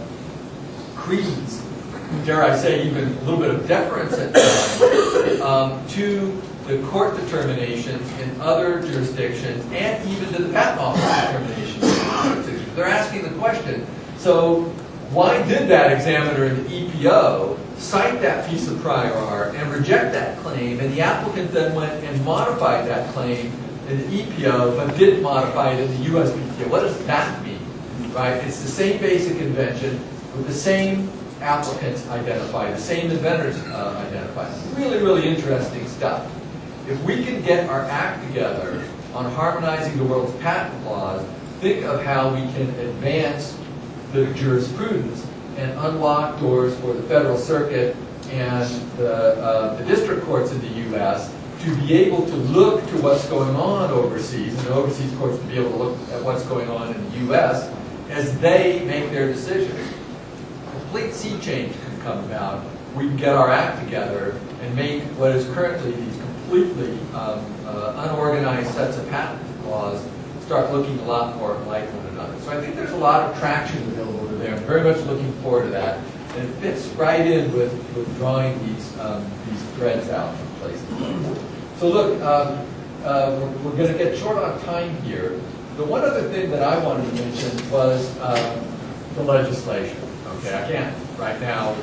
creeds, dare I say even a little bit of deference at times, to the court determinations in other jurisdictions and even to the patent office determinations in other jurisdictions. They're asking the question, so why did that examiner in the EPO cite that piece of prior art and reject that claim, and the applicant then went and modified that claim in the EPO but didn't modify it in the USPTO? What does that mean? Right? It's the same basic invention with the same applicants identified, the same inventors identified. Really, really interesting stuff. If we can get our act together on harmonizing the world's patent laws, think of how we can advance the jurisprudence and unlock doors for the federal circuit and the district courts in the U.S. to be able to look to what's going on overseas, and the overseas courts to be able to look at what's going on in the U.S. as they make their decisions. Complete sea change can come about we can get our act together and make what is currently these completely unorganized sets of patent laws start looking a lot more like one another. So I think there's a lot of traction available over there. I'm very much looking forward to that. And it fits right in with drawing these threads out in places. So look, we're going to get short on time here. The one other thing that I wanted to mention was the legislation. Okay, I can't right now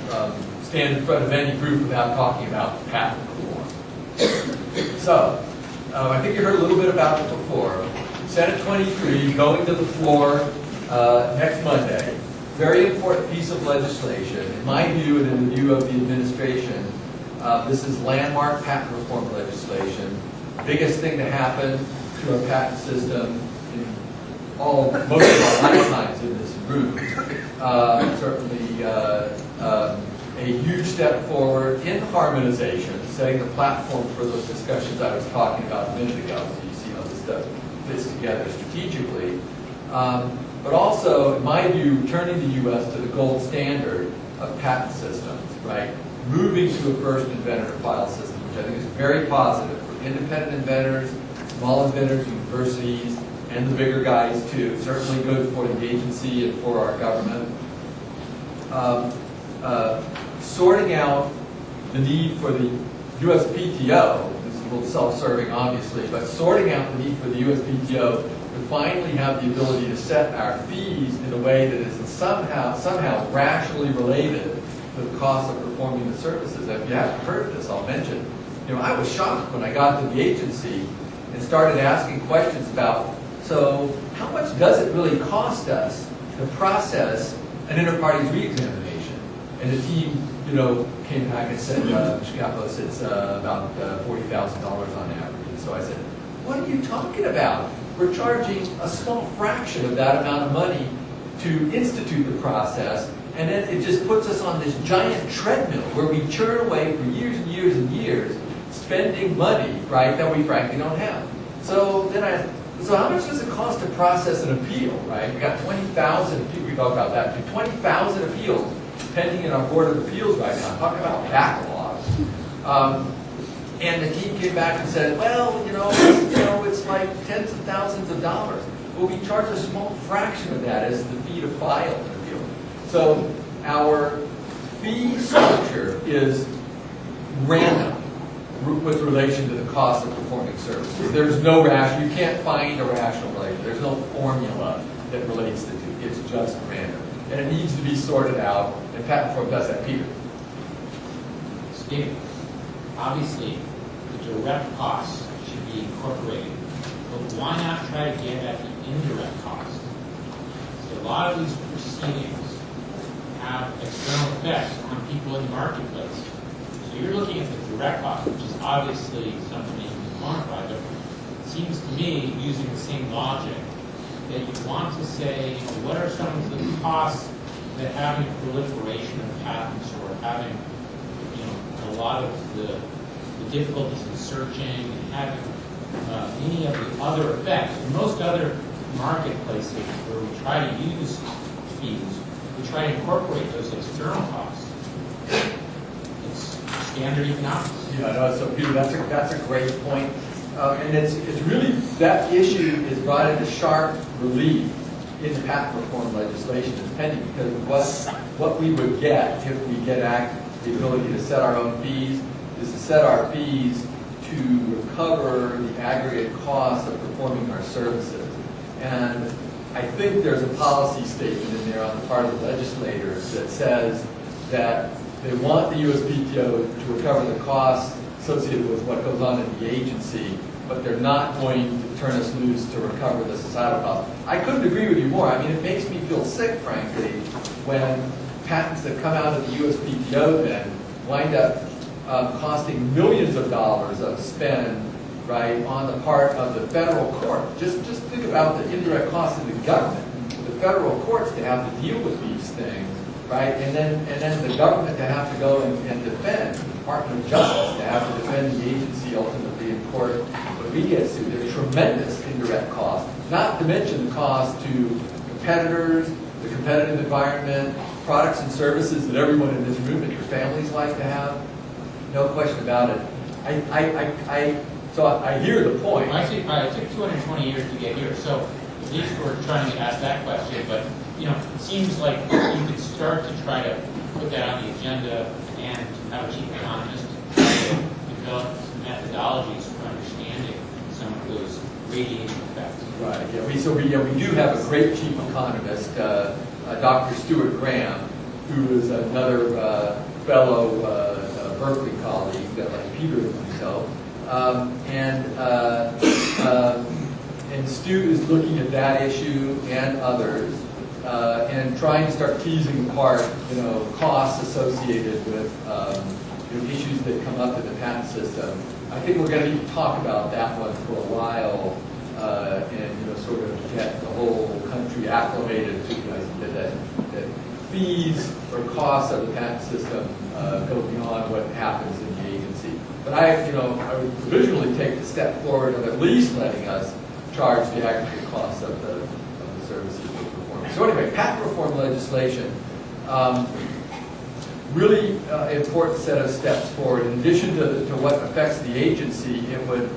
stand in front of any group without talking about patent reform. So, I think you heard a little bit about it before. Senate 23 going to the floor next Monday. Very important piece of legislation. In my view and in the view of the administration, this is landmark patent reform legislation. Biggest thing to happen to our patent system in most of our lifetimes in this room. Certainly a huge step forward in harmonization, setting the platform for those discussions I was talking about a minute ago. So you see how this stuff fits together strategically. But also, in my view, turning the U.S. to the gold standard of patent systems, right? Moving to a first inventor file system, which I think is very positive for independent inventors, small inventors, universities, and the bigger guys too. Certainly good for the agency and for our government. Sorting out the need for the USPTO, this is a little self-serving obviously, but sorting out the need for the USPTO to finally have the ability to set our fees in a way that is somehow rationally related to the cost of performing the services. If you haven't heard this, I'll mention. I was shocked when I got to the agency and started asking questions about, so how much does it really cost us to process an inter-parties re-examination? And the team, came back and said, Chicapo's, it's about $40,000 on average. And so I said, what are you talking about? We're charging a small fraction of that amount of money to institute the process, and then it just puts us on this giant treadmill where we churn away for years and years and years, spending money, right, that we frankly don't have. So so how much does it cost to process an appeal, right? We got 20,000 appeals, we talk about that too, 20,000 appeals pending in our Board of Appeals right now. Talk about backlogs. And the team came back and said, well, it's like tens of thousands of dollars. Well, we charge a small fraction of that as the fee to file an appeal. So our fee structure is random with relation to the cost of performing services. There's no you can't find a rational relation. There's no formula that relates the two. It's just random. And it needs to be sorted out, and patent reform does that. Peter. Steve, obviously, the direct costs should be incorporated, but why not try to get at the indirect costs? So a lot of these proceedings have external effects on people in the marketplace. So you're looking at the direct cost, which is obviously something you can quantify, but it seems to me, using the same logic, that you want to say, what are some of the costs that having proliferation of patents or having, a lot of the difficulties in searching and having any of the other effects. In most other marketplaces where we try to use fees, we try to incorporate those external costs. It's standard economics. Yeah, no, so Peter, that's a great point. And it's really, that issue is brought into sharp relief in the patent reform legislation that's pending, because what we would get if we get the ability to set our own fees is to set our fees to recover the aggregate cost of performing our services. And I think there's a policy statement in there on the part of the legislators that says that they want the USPTO to recover the costs associated with what goes on in the agency, but they're not going to turn us loose to recover the societal costs. I couldn't agree with you more. I mean, it makes me feel sick, frankly, when patents that come out of the USPTO then wind up costing millions of dollars of spend, right, on the part of the federal court. Just think about the indirect costs of the government, the federal courts to have to deal with these things, right, and then the government to have to go and defend, the Department of Justice to have to defend the agency ultimately in court. But we get sued. There's tremendous indirect costs, not to mention the cost to competitors, the competitive environment, products and services that everyone in this room and your families like to have? No question about it. So I hear the point. I see. It took 220 years to get here, so at least we're trying to ask that question. But it seems like you could start to try to put that on the agenda and have a chief economist try to develop some methodologies for understanding some of those radiating effects. Right. Yeah. We do have a great chief economist, Dr. Stuart Graham, who is another fellow Berkeley colleague, like Peter and myself. And Stu is looking at that issue and others, and trying to start teasing apart, costs associated with issues that come up in the patent system. I think we're going to need to talk about that one for a while, and sort of get the whole country acclimated to the idea that fees or costs of the patent system go beyond what happens in the agency. But I would provisionally take the step forward of at least letting us charge the aggregate costs of the services we're performing. So anyway, patent reform legislation, really important set of steps forward. In addition to what affects the agency, it would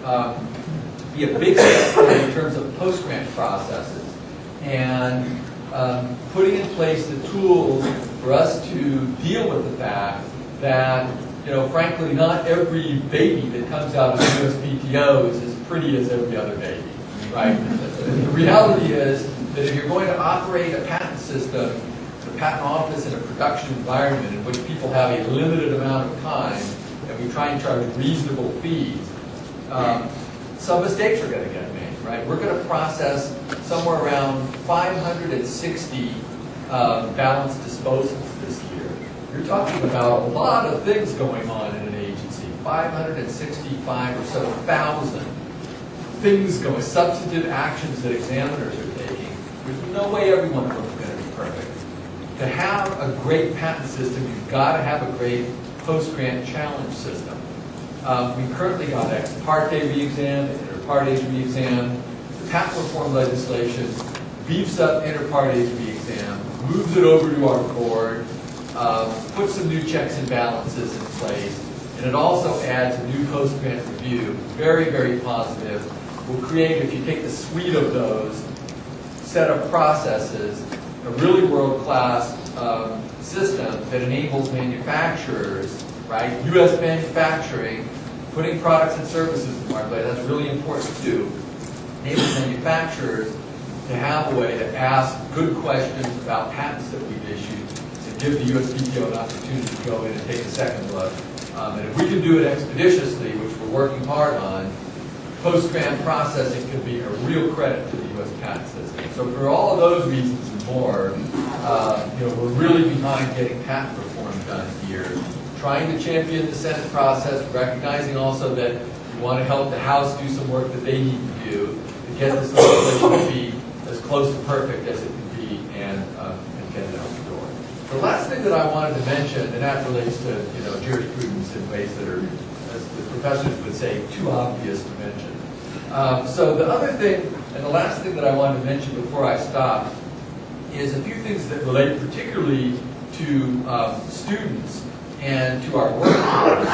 be a big step forward in terms of post-grant processes and putting in place the tools for us to deal with the fact that frankly, not every baby that comes out of the USPTO is as pretty as every other baby, right? The reality is that if you're going to operate a patent system, the patent office in a production environment in which people have a limited amount of time, and we try and charge reasonable fees, some mistakes are going to get made, right? We're going to process somewhere around 560 balance disposals this year. You're talking about a lot of things going on in an agency, 565 or so thousand things going, substantive actions that examiners are taking. There's no way every one of them is going to be perfect. To have a great patent system, you've got to have a great post-grant challenge system. We currently got ex parte re-exam, inter partes re-exam. The patent reform legislation beefs up inter partes re-exam, moves it over to our board, put some new checks and balances in place, and it also adds a new post-grant review. Very, very positive. We'll create, if you take the suite of those set of processes, a really world-class system that enables manufacturers, right, U.S. manufacturing, putting products and services in the marketplace. That's really important too. Enables manufacturers to have a way to ask good questions about patents that we've issued, give the USPTO an opportunity to go in and take a second look. And if we can do it expeditiously, which we're working hard on, post-grant processing could be a real credit to the U.S. patent system. So for all of those reasons and more, we're really behind getting patent reform done here. Trying to champion the Senate process, recognizing also that we want to help the House do some work that they need to do to get this legislation to be as close to perfect as it can be and get it out the door. The last thing that I wanted to mention, and that relates to jurisprudence in ways that are, as the professors would say, too obvious to mention. So the other thing, and the last thing that I wanted to mention before I stop, is a few things that relate particularly to students and to our workforce.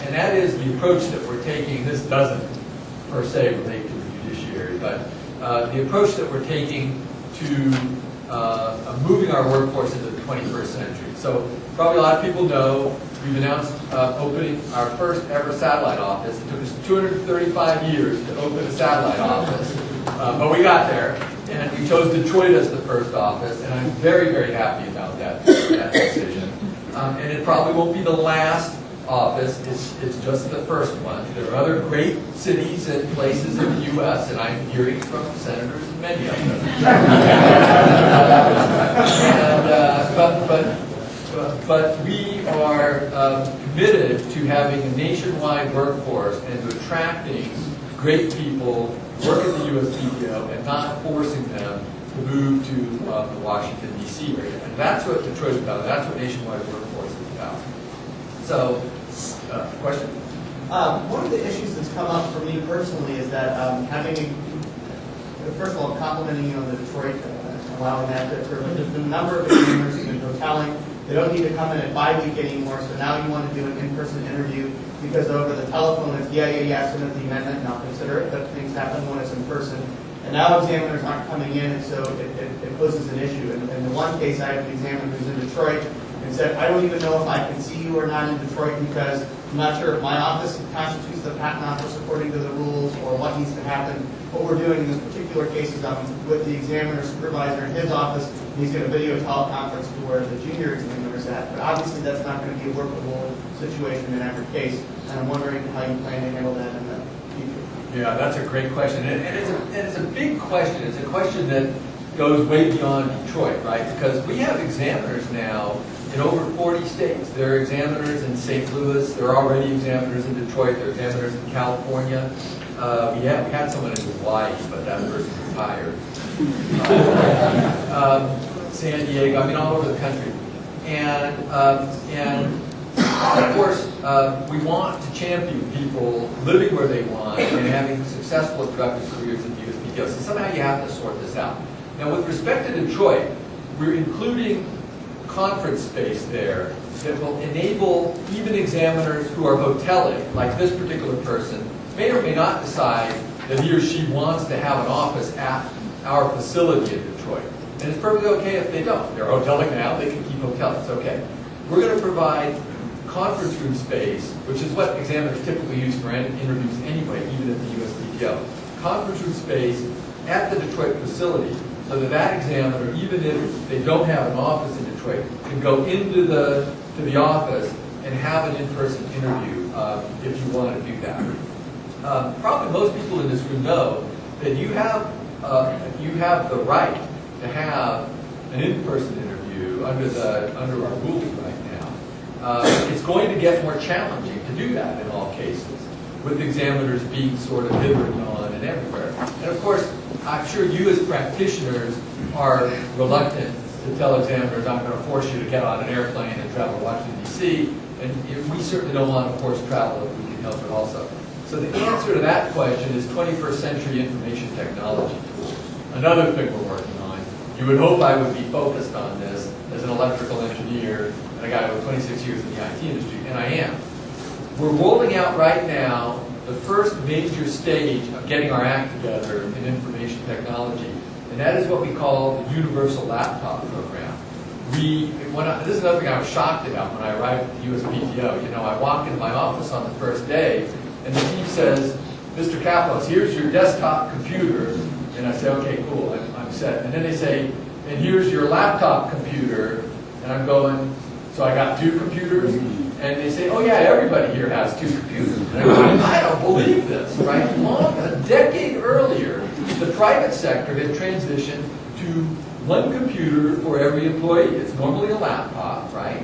And that is the approach that we're taking. This doesn't per se relate to the judiciary, but the approach that we're taking to moving our workforce into the 21st century. So probably a lot of people know we've announced opening our first ever satellite office. It took us 235 years to open a satellite office, but we got there, and we chose Detroit as the first office, and I'm very, very happy about that decision. And it probably won't be the last office, it's just the first one. There are other great cities and places in the U.S., and I'm hearing from senators and many of them. But we are committed to having a nationwide workforce and to attracting great people to work at the USPTO and not forcing them to move to the Washington, D.C. area. And that's what Detroit is about. That's what nationwide workforce is about. So, question? One of the issues that's come up for me personally is that having first of all, complimenting you on the Detroit, allowing that to occur. But the number of examiners who've been telling they don't need to come in at bi-week anymore, so now you want to do an in-person interview because over the telephone it's submit the amendment and I'll consider it, but things happen when it's in person. And now examiners aren't coming in, and so it poses an issue. And in the one case, I have an examiner who's in Detroit and said, I don't even know if I can see you or not in Detroit because I'm not sure if my office constitutes the patent office according to the rules or what needs to happen. What we're doing in this particular case is I'm with the examiner supervisor in his office, and he's going to video teleconference to where the junior examiner is at. But obviously that's not going to be a workable situation in every case, and I'm wondering how you plan to handle that in the future. Yeah, that's a great question, and it's a big question. It's a question that goes way beyond Detroit, right? Because we have examiners now in over 40 states. There are examiners in St. Louis. There are already examiners in Detroit. There are examiners in California. We had someone in Hawaii, but that person retired. San Diego, I mean, all over the country. And of course, we want to champion people living where they want and having successful and productive careers in the USPTO. So somehow you have to sort this out. Now, with respect to Detroit, we're including conference space there that will enable even examiners who are hoteling, like this particular person, may or may not decide that he or she wants to have an office at our facility in Detroit. And it's perfectly okay if they don't. They're hoteling now, they can keep hoteling, it's okay. We're going to provide conference room space, which is what examiners typically use for interviews anyway, even at the USPTO. Conference room space at the Detroit facility, so that that examiner, even if they don't have an office in Detroit, can go into the office and have an in-person interview if you want to do that. Probably most people in this room know that you have the right to have an in-person interview under our rules right now. It's going to get more challenging to do that in all cases, with examiners being sort of hither and yon and everywhere. And of course, I'm sure you as practitioners are reluctant to tell examiners, I'm going to force you to get on an airplane and travel to Washington, D.C., and we certainly don't want to force travel if we can help it also. So the answer to that question is 21st century information technology tools. Another thing we're working on. You would hope I would be focused on this as an electrical engineer and a guy with 26 years in the IT industry, and I am. We're rolling out right now the first major stage of getting our act together in information technology, and that is what we call the Universal Laptop Program. This is another thing I was shocked about when I arrived at the USPTO. You know, I walk into my office on the first day, and the team says, Mr. Kaplos, here's your desktop computer. And I say, okay, cool, I'm set. And then they say, and here's your laptop computer. And I'm going, so I got two computers? And they say, oh yeah, everybody here has two computers. And I'm going, I don't believe this, right? A decade earlier, the private sector had transitioned to one computer for every employee. It's normally a laptop, right?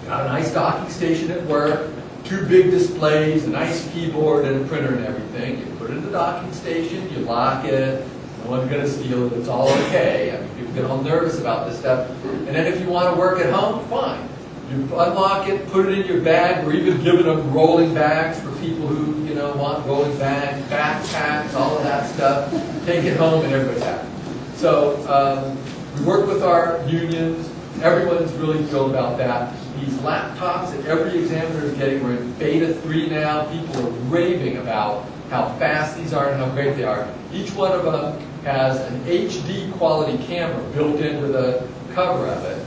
Got a nice docking station at work, two big displays, a nice keyboard and a printer and everything. You put it in the docking station, you lock it, no one's going to steal it, it's all okay. I mean, people get all nervous about this stuff. And then if you want to work at home, fine. You unlock it, put it in your bag. We're even giving them rolling bags for people who, you know, want rolling bags, backpacks, all of that stuff. Take it home and everybody's happy. So we work with our unions. Everyone's really thrilled about that. These laptops that every examiner is getting, we're in beta 3 now. People are raving about how fast these are and how great they are. Each one of them has an HD quality camera built into the cover of it.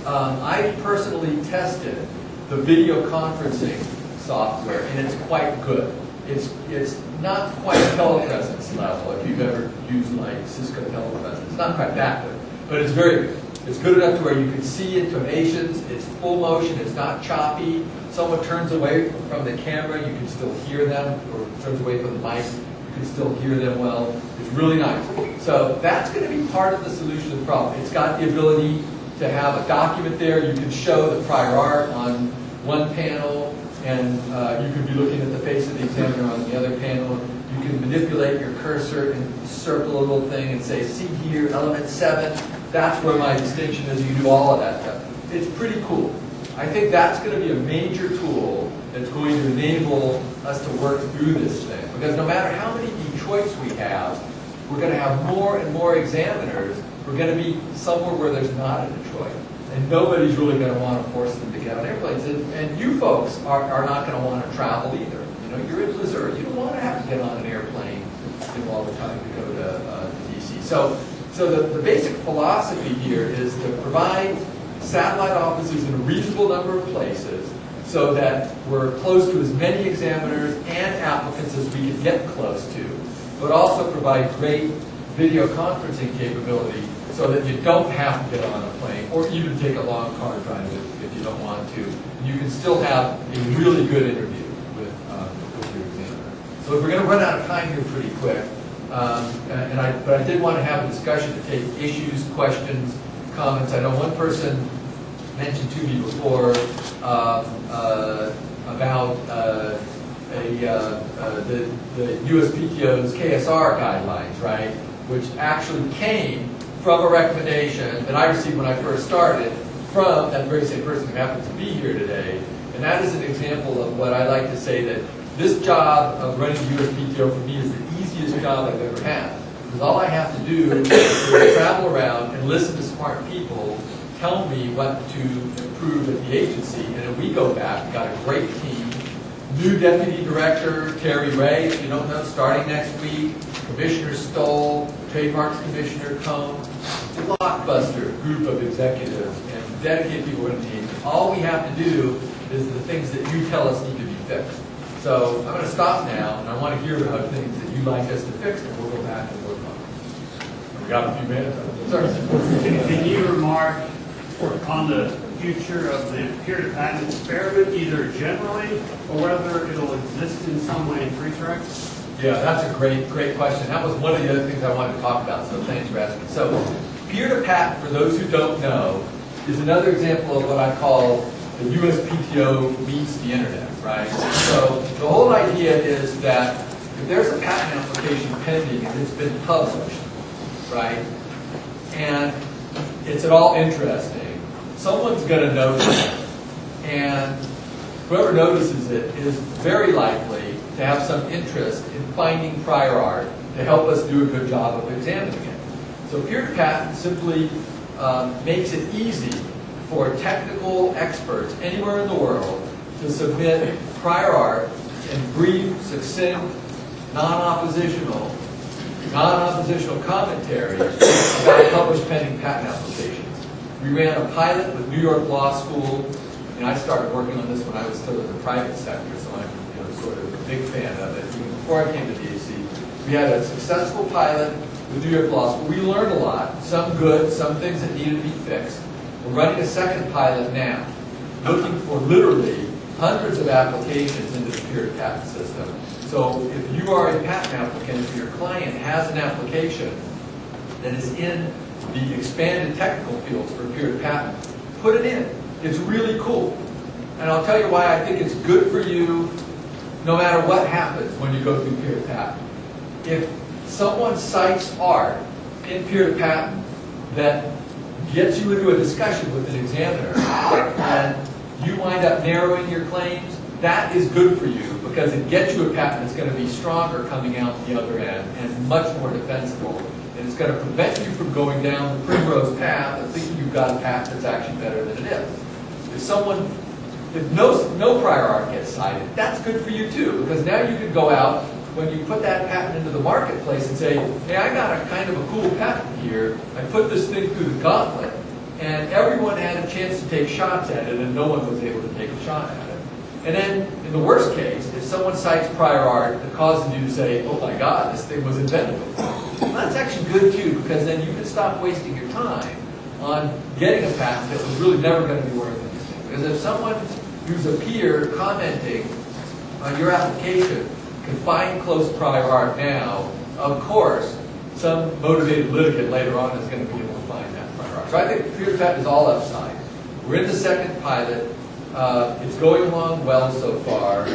I personally tested the video conferencing software, and it's quite good. It's not quite telepresence level if you've ever used like Cisco telepresence. It's not quite that good, but it's very good. It's good enough to where you can see intonations, it's full motion, it's not choppy. Someone turns away from the camera, you can still hear them, or turns away from the mic, you can still hear them well. It's really nice. So that's going to be part of the solution to the problem. It's got the ability to have a document there. You can show the prior art on one panel, and you could be looking at the face of the examiner on the other panel. You can manipulate your cursor and circle a little thing and say, see here, element 7, that's where my distinction is. You do all of that stuff. It's pretty cool. I think that's going to be a major tool that's going to enable us to work through this thing. Because no matter how many Detroits we have, we're going to have more and more examiners. We're going to be somewhere where there's not a Detroit. And nobody's really going to want to force them to get on airplanes. And you folks are not going to want to travel either. You know, you're in Missouri. You don't want to have to get on an airplane all the time to go to D.C. So the basic philosophy here is to provide satellite offices in a reasonable number of places so that we're close to as many examiners and applicants as we can get close to, but also provide great video conferencing capability so that you don't have to get on a plane or even take a long car drive if you don't want to. You can still have a really good interview with your examiner. So we're going to run out of time here pretty quick. But I did want to have a discussion to take issues, questions, comments. I know one person mentioned to me before about the USPTO's KSR guidelines, right, which actually came from a recommendation that I received when I first started from that very same person who happens to be here today. And that is an example of what I like to say that this job of running the USPTO for me is the easiest job I've ever had. Because all I have to do is travel around and listen to smart people tell me what to improve at the agency. And then we go back, we've got a great team. New Deputy Director, Terry Ray, if you don't know, starting next week. Commissioner Stoll, Trademarks Commissioner Cohn, blockbuster group of executives and dedicated people in the team. All we have to do is the things that you tell us need to be fixed. So I'm going to stop now, and I want to hear about things that you'd like us to fix, and we'll go back and work on it. We got a few minutes. Sorry. Can you remark on the future of the peer-to-patent experiment, either generally or whether it'll exist in some way in pre-track? Yeah, that's a great question. That was one of the other things I wanted to talk about, so thanks for asking. So peer-to-patent, for those who don't know, is another example of what I call the USPTO meets the internet, right? So the whole idea is that if there's a patent application pending and it's been published, right, and it's at all interesting, someone's going to notice it. And whoever notices it is very likely to have some interest in finding prior art to help us do a good job of examining it. So peer-to-patent simply makes it easy for technical experts anywhere in the world to submit prior art in brief, succinct, non-oppositional commentary about published pending patent applications. We ran a pilot with New York Law School, and I started working on this when I was still in the private sector, so I'm sort of a big fan of it. Even before I came to DC, we had a successful pilot with New York Law School. We learned a lot, some good, some things that needed to be fixed. We're running a second pilot now, looking for literally hundreds of applications into the peer-to-patent system. So if you are a patent applicant, if your client has an application that is in the expanded technical fields for peer-to-patent, put it in. It's really cool. And I'll tell you why I think it's good for you no matter what happens when you go through peer-to-patent. If someone cites art in peer-to-patent that gets you into a discussion with an examiner and you wind up narrowing your claims, that is good for you because it gets you a patent that's going to be stronger coming out the other end and much more defensible. And it's going to prevent you from going down the primrose path of thinking you've got a patent that's actually better than it is. If no prior art gets cited, that's good for you too, because now you can go out when you put that patent into the marketplace and say, hey, I got a kind of a cool patent here. I put this thing through the gauntlet, and everyone had a chance to take shots at it, and no one was able to take a shot at it. And then, in the worst case, if someone cites prior art that causes you to say, oh my God, this thing was invented before, well, that's actually good too, because then you can stop wasting your time on getting a patent that was really never going to be worth anything. Because if someone who's a peer commenting on your application can find close prior art now, of course, some motivated litigant later on is going to be able to find that prior art. So I think peer-to-patent is all upside. We're in the second pilot. It's going along well so far.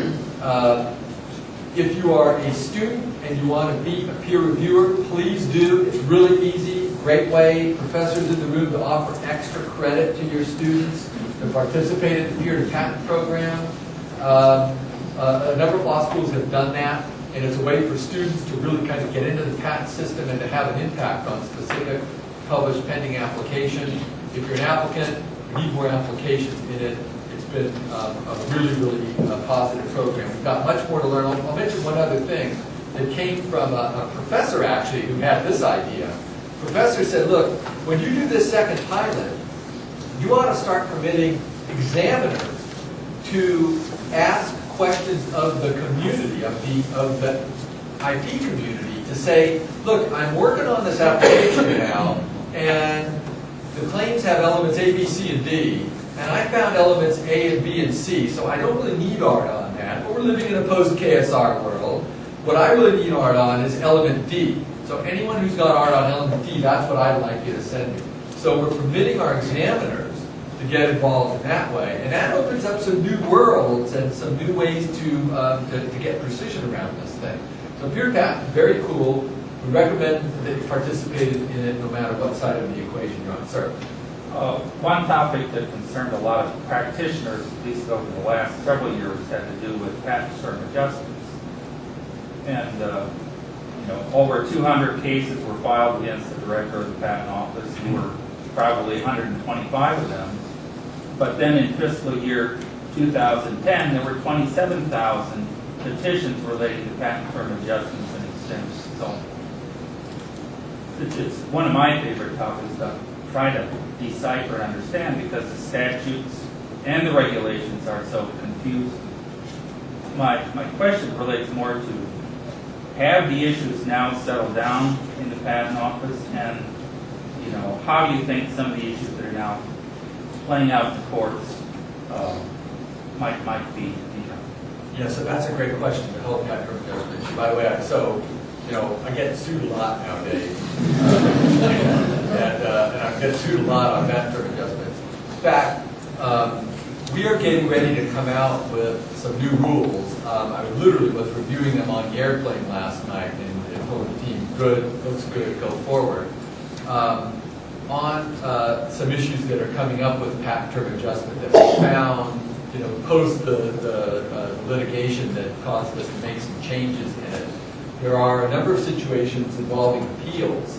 If you are a student and you want to be a peer reviewer, please do. It's really easy. Great way, professors in the room, to offer extra credit to your students to participate in the peer-to-patent program. A number of law schools have done that. and it's a way for students to really kind of get into the patent system and to have an impact on specific published pending applications. If you're an applicant, you need more applications in it. It's been a really positive program. We've got much more to learn. I'll mention one other thing that came from a professor actually who had this idea. Professor said, look, when you do this second pilot, you ought to start permitting examiners to ask questions of the community, of the IP community, to say, look, I'm working on this application now, and the claims have elements A, B, C, and D, and I found elements A and B and C, so I don't really need art on that, but we're living in a post-KSR world. What I really need art on is element D. So anyone who's got art on element D, that's what I'd like you to send me. So we're permitting our examiners to get involved in that way. And that opens up some new worlds and some new ways to get precision around this thing. So pure patent, very cool. We recommend that you participate in it no matter what side of the equation you're on. Sir? One topic that concerned a lot of practitioners, at least over the last several years, had to do with patent term adjustments. And over 200 cases were filed against the director of the patent office. There were probably 125 of them. But then in fiscal year 2010, there were 27,000 petitions relating to patent term adjustments and extensions. So it's one of my favorite topics to try to decipher and understand, because the statutes and the regulations are so confused. My question relates more to, have the issues now settled down in the patent office, and how do you think some of the issues that are now playing out in the courts might be? Yeah, so that's a great question to help patent term adjustments. By the way, I get sued a lot nowadays, and I get sued a lot on patent term adjustments. In fact, we are getting ready to come out with some new rules. I literally was reviewing them on the airplane last night and told the team, good, looks good, go forward. On some issues that are coming up with patent term adjustment that we found, post the litigation that caused us to make some changes in it. There are a number of situations involving appeals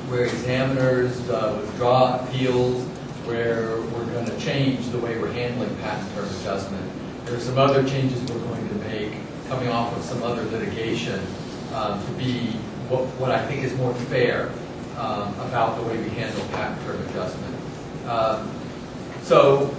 where examiners withdraw appeals, where we're going to change the way we're handling patent term adjustment. There are some other changes we're going to make coming off of some other litigation to be what I think is more fair about the way we handle patent term adjustment. So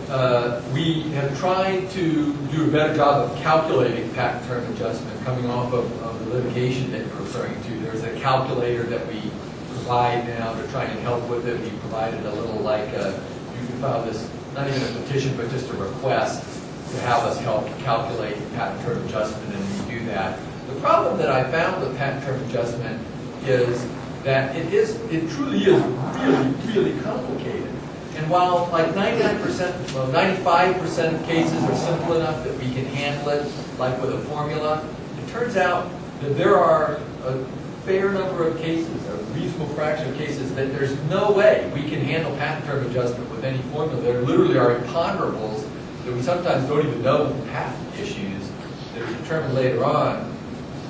we have tried to do a better job of calculating patent term adjustment coming off of the litigation that you're referring to. There's a calculator that we provide now to try and help with it. We provided a little you can file this, not even a petition, but just a request to have us help calculate patent term adjustment, and we do that. The problem that I found with patent term adjustment is that it truly is really complicated. And while like 99%, well 95% of cases are simple enough that we can handle it, like with a formula, it turns out that there are a fair number of cases, a reasonable fraction of cases, that there's no way we can handle patent term adjustment with any formula. There literally are imponderables that we sometimes don't even know patent issues that are determined later on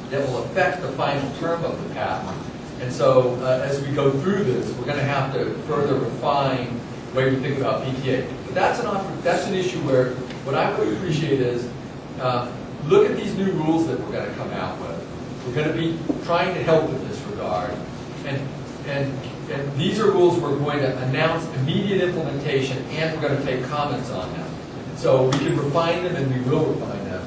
that will affect the final term of the patent. And so as we go through this, we're going to have to further refine the way we think about PTA. But that's an issue where what I would appreciate is look at these new rules that we're going to come out with. We're going to be trying to help in this regard. And these are rules we're going to announce immediate implementation, and we're going to take comments on them. So we can refine them, and we will refine them.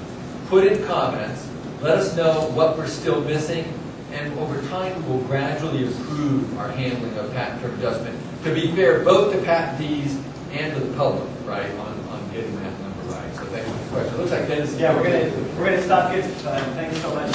Put in comments. Let us know what we're still missing. And over time, we'll gradually improve our handling of patent term adjustment, to be fair both to patentees and to the public, right, on getting that number right. So thank you for the question. It looks like Dennis. Yeah, we're gonna stop here. Thank you so much.